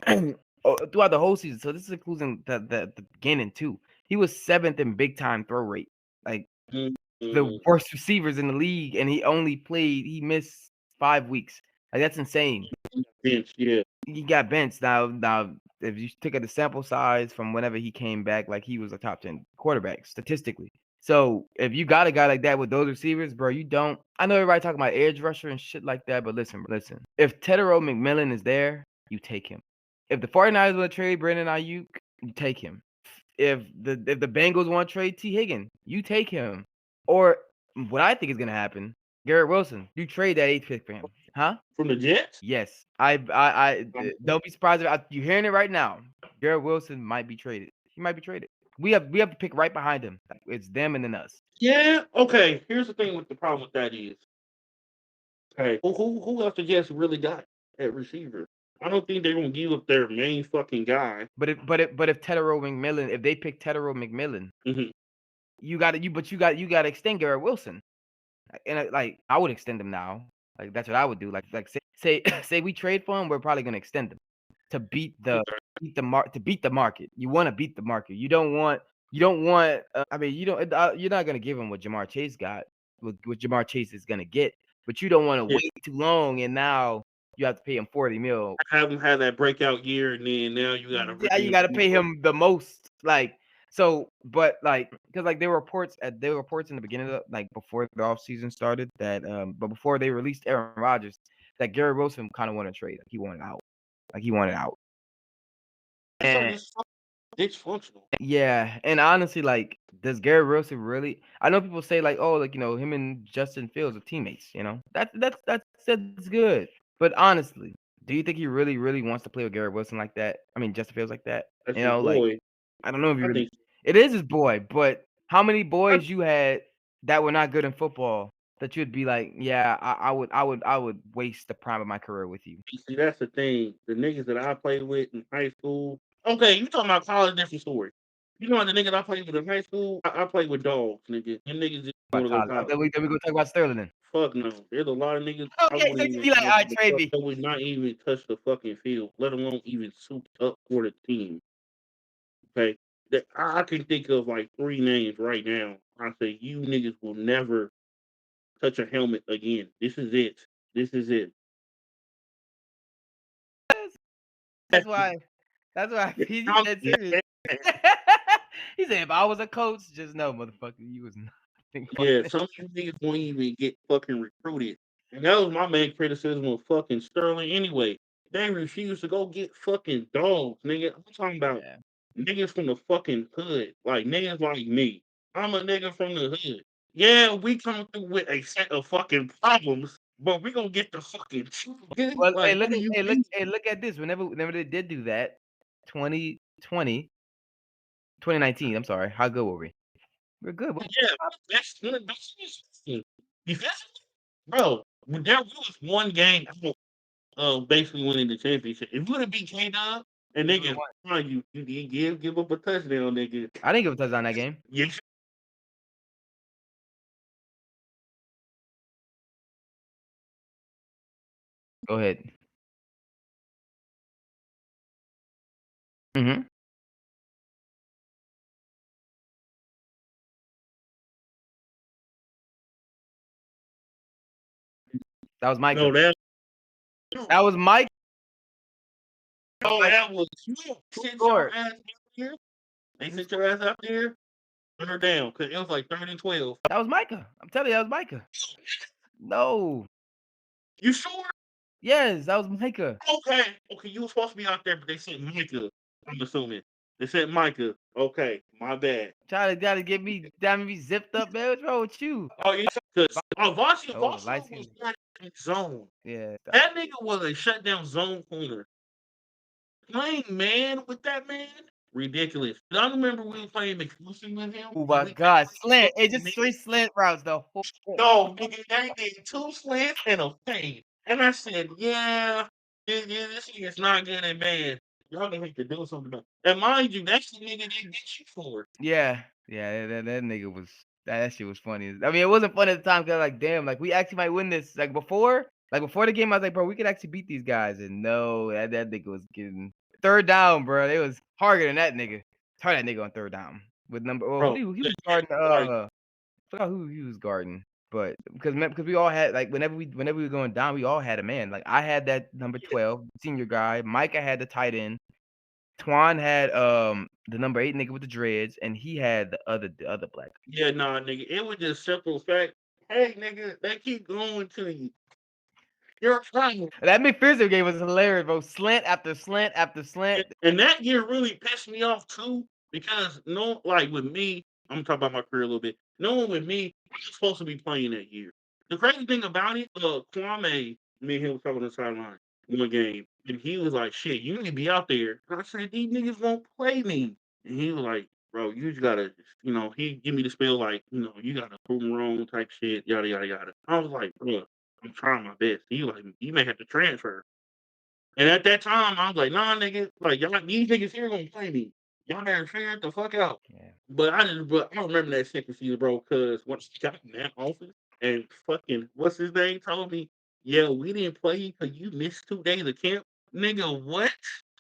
throughout the whole season. So this is including the beginning too. He was 7th in big time throw rate. Like, Mhm. the worst receivers in the league, and he missed 5 weeks. Like, that's insane. Bench, yeah. He got benched. Now, if you took at the sample size from whenever he came back, like, he was a top 10 quarterback statistically. So if you got a guy like that with those receivers, bro, you don't. I know everybody talking about edge rusher and shit like that, but listen. If Tedero McMillan is there, you take him. If the 49ers want to trade Brandon Ayuk, you take him. If the Bengals want to trade T. Higgins, you take him. Or what I think is gonna happen, Garrett Wilson, you trade that 8th pick for him, huh? From the Jets? Yes, I don't be surprised if you're hearing it right now. Garrett Wilson might be traded. He might be traded. We have to pick right behind him. It's them and then us. Yeah. Okay. Here's the thing with the problem with that is, okay, who else the Jets really got at receiver? I don't think they're gonna give up their main fucking guy. But if Tedero McMillan, if they pick Tedero McMillan, you got to extend Garrett Wilson. And like, I would extend him now. Like, that's what I would do. Like say we trade for him, we're probably gonna extend him to beat the market. You want to beat the market. You don't want. I mean, you're not gonna give him what Jamar Chase got. What Jamar Chase is gonna get, but you don't want to wait too long, and now you have to pay him $40 million. Have him have that breakout year, and then now you gotta pay him the most. Like, so, but like, because like there were reports in the beginning of before the offseason started that but before they released Aaron Rodgers, that Garrett Wilson kind of wanted to trade. He wanted out. And it's functional. Yeah, and honestly, like, does Garrett Wilson really? I know people say like, oh, like, him and Justin Fields are teammates. That's good. But honestly, do you think he really, really wants to play with Garrett Wilson like that? I mean, Justin Fields like that. That's his boy. Like, I don't know if he really. It is his boy, but how many boys you had that were not good in football that you'd be like, yeah, I would waste the prime of my career with you. See, that's the thing. The niggas that I played with in high school. Okay, you talking about college, different story. You know the niggas I played with in high school? I played with dogs, nigga. Them niggas just want to go college. Then we go talk about Sterling then. Fuck no. There's a lot of niggas Okay, so you be like, all right, trade me. That would not even touch the fucking field, let alone even suit up for the team. Okay? That I can think of like 3 names right now. I say you niggas will never touch a helmet again. This is it. That's why he said serious. He said, if I was a coach, just know, motherfucker, you was nothing. Yeah, some of you niggas won't even get fucking recruited. And that was my main criticism of fucking Sterling anyway. They refuse to go get fucking dogs, nigga. I'm talking about niggas from the fucking hood. Like niggas like me. I'm a nigga from the hood. Yeah, we come through with a set of fucking problems, but we gonna get the fucking well, like, look at this. Whenever they did do that, 2019, I'm sorry, how good were we? We're good. Yeah, that's defensively, bro. There was one game basically winning the championship. If you would have beat K-Dub and nigga, you give up a touchdown, nigga. I didn't give a touchdown that game. Yes. Go ahead. Mm-hmm. That was Mike. No, that was Mike. Oh, that was you. Sit your ass out there. They sit your ass out there. Put her down because it was like 3rd and 12. That was Micah. I'm telling you, that was Micah. No. You sure? Yes, that was Micah. Okay, you were supposed to be out there, but they said Micah. I'm assuming they said Micah. Okay, my bad. Try to get me zipped up, man. What's wrong with you? Oh, yeah, because Voss was not in zone. Yeah, that nigga was a shutdown zone corner. Playing man with that man, ridiculous. I remember we were playing exclusive with him. Oh my god, slant! It just 3 slant routes though. No, nigga, they did 2 slants and a fade, and I said, yeah, this nigga's not good at man. Y'all gonna have to do something about it. And mind you, that's the nigga they get you for. Yeah, that nigga was that shit was funny. I mean, it wasn't funny at the time because like, damn, like we actually might win this. Like before the game, I was like, bro, we could actually beat these guys. And no, that nigga was getting 3rd down, bro. It was harder than that nigga. Hard that nigga on 3rd down with number. Well, he was starting. forgot who he was guarding, but because we all had like whenever we were going down, we all had a man. Like I had that number 12 senior guy. Micah had the tight end. Twan had the number 8 nigga with the dreads, and he had the other black. Yeah, nah, nigga. It was just simple fact. Hey, nigga, they keep going to you. You're trying. That McPherson game was hilarious, bro. Slant after slant after slant. And that year really pissed me off too, because no, like with me, I'm gonna talk about my career a little bit. No one with me was supposed to be playing that year. The crazy thing about it, Kwame, me and him was talking on the sideline one game, and he was like, "Shit, you need to be out there." And I said, "These niggas won't play me," and he was like, "Bro, you just gotta, he give me the spell like, you gotta prove them wrong type shit, yada yada yada." I was like, "Bro, I'm trying my best." He was like, "You may have to transfer." And at that time, I was like, "Nah, nigga, like y'all, these niggas here gonna play me. Y'all better figure it the fuck out." Yeah. But I remember that second season, bro, because once he got in that office and fucking what's his name told me, "Yeah, we didn't play you because you missed 2 days of camp." Nigga, what?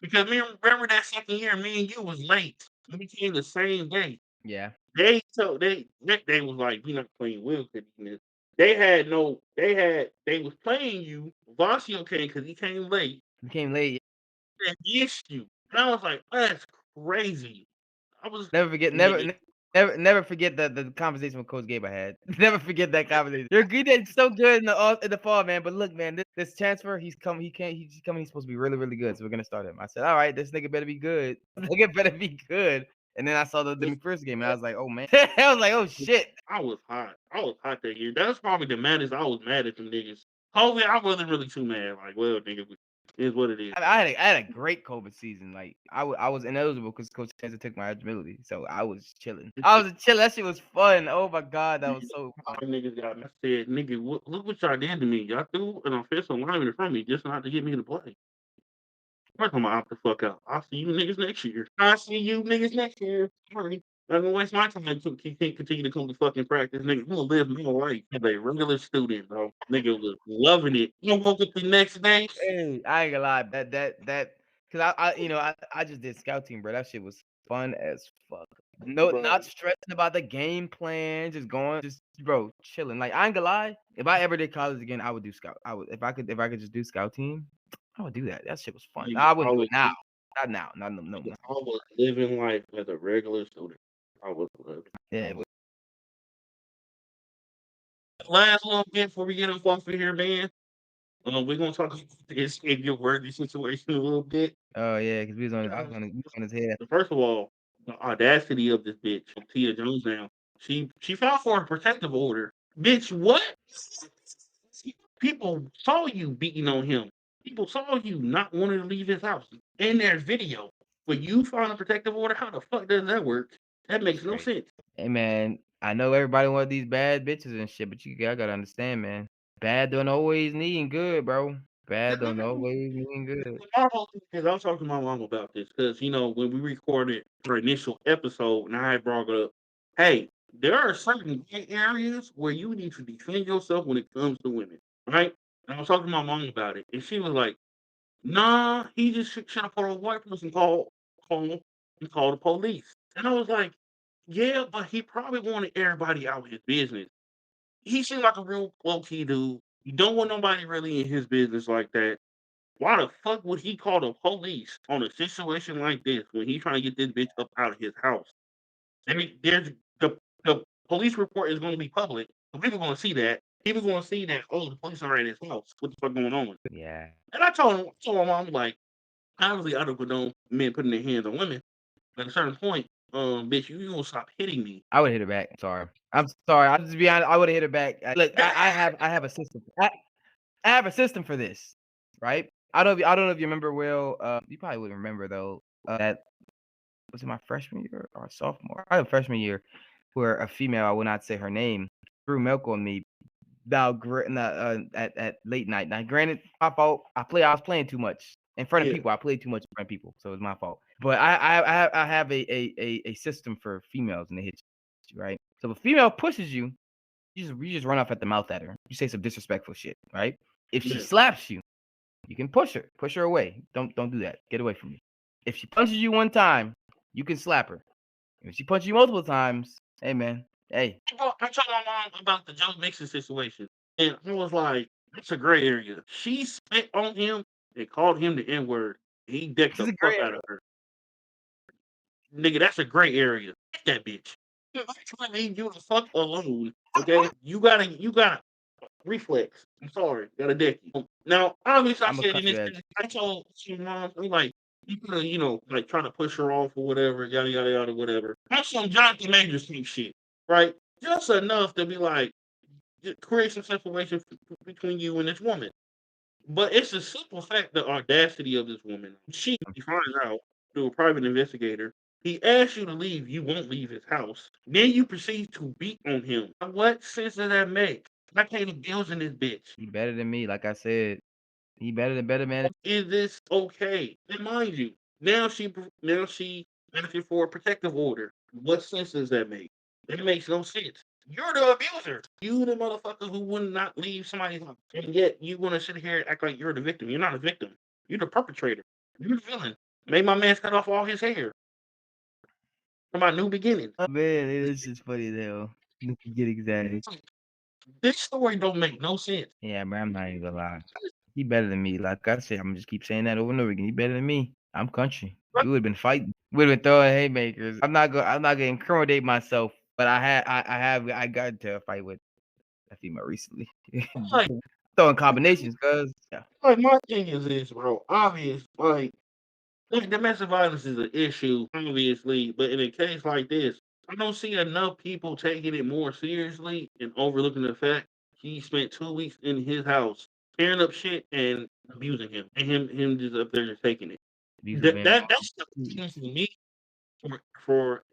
Because me remember that second year, me and you was late. We came the same day. Yeah. They was like, "We not playing Will because they was playing you. Vasio came because he came late He came late. against you." And I was like, "That's crazy." I was Never forget. nigga, Never forget the conversation with Coach Gabe I had. Never forget that conversation. Your Green's so good in the fall, man. But look, man, this transfer, he's coming. He's coming. He's supposed to be really, really good. So we're gonna start him. I said, all right, this nigga better be good. This nigga better be good. And then I saw the McPherson game, and I was like, oh man. I was like, oh shit. I was hot. I was hot that year. That's probably the maddest I was mad at them niggas. COVID, I wasn't really too mad. Like, well, nigga, it is what it is. I had a great COVID season. Like I was ineligible because Coach Chancer took my eligibility, so I was chilling. I was chilling. That shit was fun. Oh my god, that was so All fun. them niggas got me. I said, "Nigga, look what y'all did to me. Y'all threw an offensive lineman in front of me just not to get me to play." First, I'm gonna opt the fuck out. I'll see you niggas next year. I'll see you niggas next year. Sorry. I'm gonna waste my time to continue to come to fucking practice. Nigga, I'm gonna live my life as a regular student, bro. Nigga was loving it. You woke up the next day. Hey, I ain't gonna lie, that because I just did scout team, bro. That shit was fun as fuck. No, Bro, not stressing about the game plan, just going, just bro, chilling. Like I ain't gonna lie, if I ever did college again, I would do scout. I would if I could just do scout team, I would do that. That shit was fun. nigga, I wouldn't do it now. Not now. Not no. I was living life as a regular student. I was living. Yeah, Last little bit before we get up off of here, man. We're gonna talk about the Xavier Worthy situation a little bit. oh yeah, because we was on, I was on his head. First of all, the audacity of this bitch, Tia Jones now. She filed for a protective order. Bitch, what? People saw you beating on him. People saw you not wanting to leave his house. And there's video. But you filing a protective order, how the fuck does that work? That makes no sense. Hey man, I know everybody want these bad bitches and shit, but I gotta understand, man. Bad don't always mean good, bro. Bad don't always mean good. My whole thing is, I was talking to my mom about this because when we recorded our initial episode, and I had brought up, hey, there are certain gray areas where you need to defend yourself when it comes to women, right? And I was talking to my mom about it, and she was like, "Nah, he just should have put a white person call and call the police." And I was like, "Yeah, but he probably wanted everybody out of his business. He seemed like a real low key dude. You don't want nobody really in his business like that. Why the fuck would he call the police on a situation like this when he's trying to get this bitch up out of his house? I mean, the police report is going to be public, so people going to see that. People going to see that. Oh, the police are at his house. What the fuck going on? Yeah. And I told my mom, like, obviously I don't condone men putting their hands on women, but at a certain point, bitch, you gonna stop hitting me. I would hit her back. I'm sorry. I'll just be honest. I would have hit her back. Look, I have a system. I have a system for this, right? I don't know if you remember, Will. You probably wouldn't remember though. That was it my freshman year or sophomore? I had freshman year, where a female, I will not say her name, threw milk on me. Now, at late night. Now, granted, my fault. I was playing too much in front of Yeah. people. I played too much in front of people, so it's my fault. But I have a system for females and they hit you, right? So if a female pushes you, you just run off at the mouth at her. You say some disrespectful shit, right? If she Yeah. slaps you, you can push her away. Don't do that. Get away from me. If she punches you one time, you can slap her. If she punches you multiple times, hey man, Hey, I told my mom about the Joe Mixon situation, and I was like, "It's a gray area." She spit on him and called him the N word. He decked this the is fuck great. out of her. Nigga, that's a gray area. Get that bitch. I leave you the fuck alone. Okay, you gotta reflex. I'm sorry, gotta deck you. Now, obviously, I I'm gonna said in cut this, your ass. I told some moms, I'm like, you could have, like trying to push her off or whatever, yada yada yada, whatever. That's some Jonathan Majors type shit, right? Just enough to be like, just create some separation between you and this woman. But it's a simple fact, the audacity of this woman. She finds out through a private investigator. He asks you to leave. You won't leave his house. Then you proceed to beat on him. What sense does that make? I pay the bills in this bitch. He better than me, like I said. He better than better man. Is this okay? And mind you, now she asking for a protective order. What sense does that make? It makes no sense. You're the abuser. You the motherfucker who would not leave somebody's house. And yet you want to sit here and act like you're the victim. You're not a victim. You're the perpetrator. You're the villain. Made my man cut off all his hair for my new beginning. Oh, man, this is funny as hell. Get excited. This story don't make no sense. Yeah, man, I'm not even gonna lie. He better than me. Like I said, I'm gonna just keep saying that over and over again. He better than me. I'm country. We would have been fighting. We would have been throwing haymakers. I'm not gonna incriminate myself, but I got into a fight with a female recently. Like, Throwing combinations, cuz yeah. like my thing is this, bro. Obvious, like domestic violence is an issue, obviously, but in a case like this, I don't see enough people taking it more seriously and overlooking the fact he spent 2 weeks in his house tearing up shit and abusing him, and him just up there just taking it. These have That, been that that's the thing for me.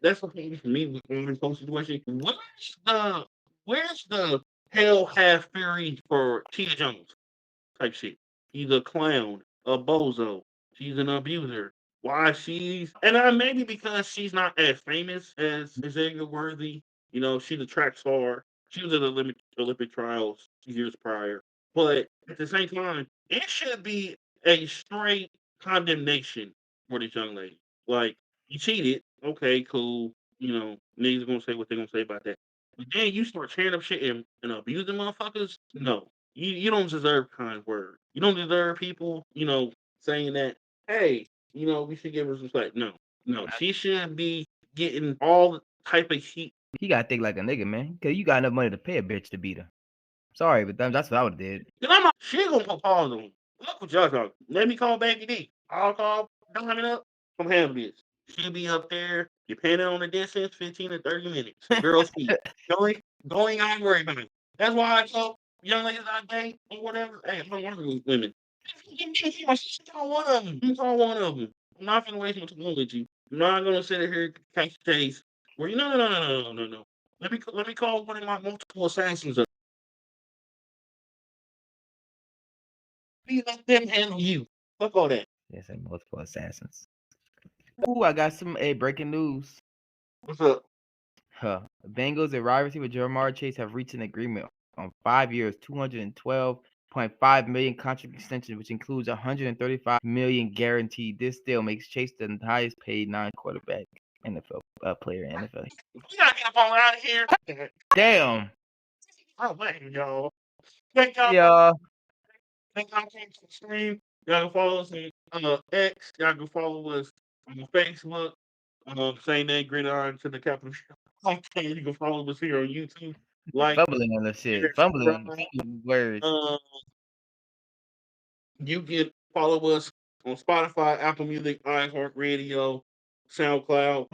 That's the thing for me with this whole situation. Where's the hell have fury for Tia Jones type shit? He's a clown, a bozo. She's an abuser. Why she's and maybe because she's not as famous as Xavier Worthy. She's a track star. She was at the Olympic trials years prior. But at the same time, it should be a straight condemnation for this young lady. Like, you cheated. Okay, cool. Niggas gonna say what they're gonna say about that. But then you start tearing up shit and abusing motherfuckers. No, you don't deserve kind words. You don't deserve people, saying that, hey, we should give her some slack. No, no, she should be getting all the type of heat. he gotta think like a nigga, man. Cause you got enough money to pay a bitch to beat her. Sorry, but that's what I would have did. And I'm not, she gonna put pause on. Look what y'all talking. Let me call Baby D. I'll call Diamond up. Come handle this. She'll be up there, depending on the distance, 15 to 30 minutes. Girl speed. Going, I ain't worried about it. That's why I tell young ladies I date or whatever, hey, I don't want to lose women. Call one of them. Call one of them. I'm not gonna waste my time with you. I'm not gonna sit here and catch chase. Where you no. Let me call one of my multiple assassins up. Let them handle you. Fuck all that. Yes, and multiple assassins. Ooh, I got some breaking news. What's up? Huh. Bengals and wide receiver Jamar Chase have reached an agreement on 5 years, $212.5 million contract extension, which includes $135 million guaranteed. This deal makes Chase the highest paid non-quarterback NFL player in NFL. We gotta get up on out of here. Damn. Oh man, y'all. Thank y'all. Yeah. Thank y'all for the stream. Y'all can follow us on X. Y'all can follow us on Facebook. Same name, Gridiron to the capital. Okay, you can follow us here on YouTube. Like, Fumbling on the shit. share, Fumbling subscribe. words. You can follow us on Spotify, Apple Music, iHeartRadio, SoundCloud.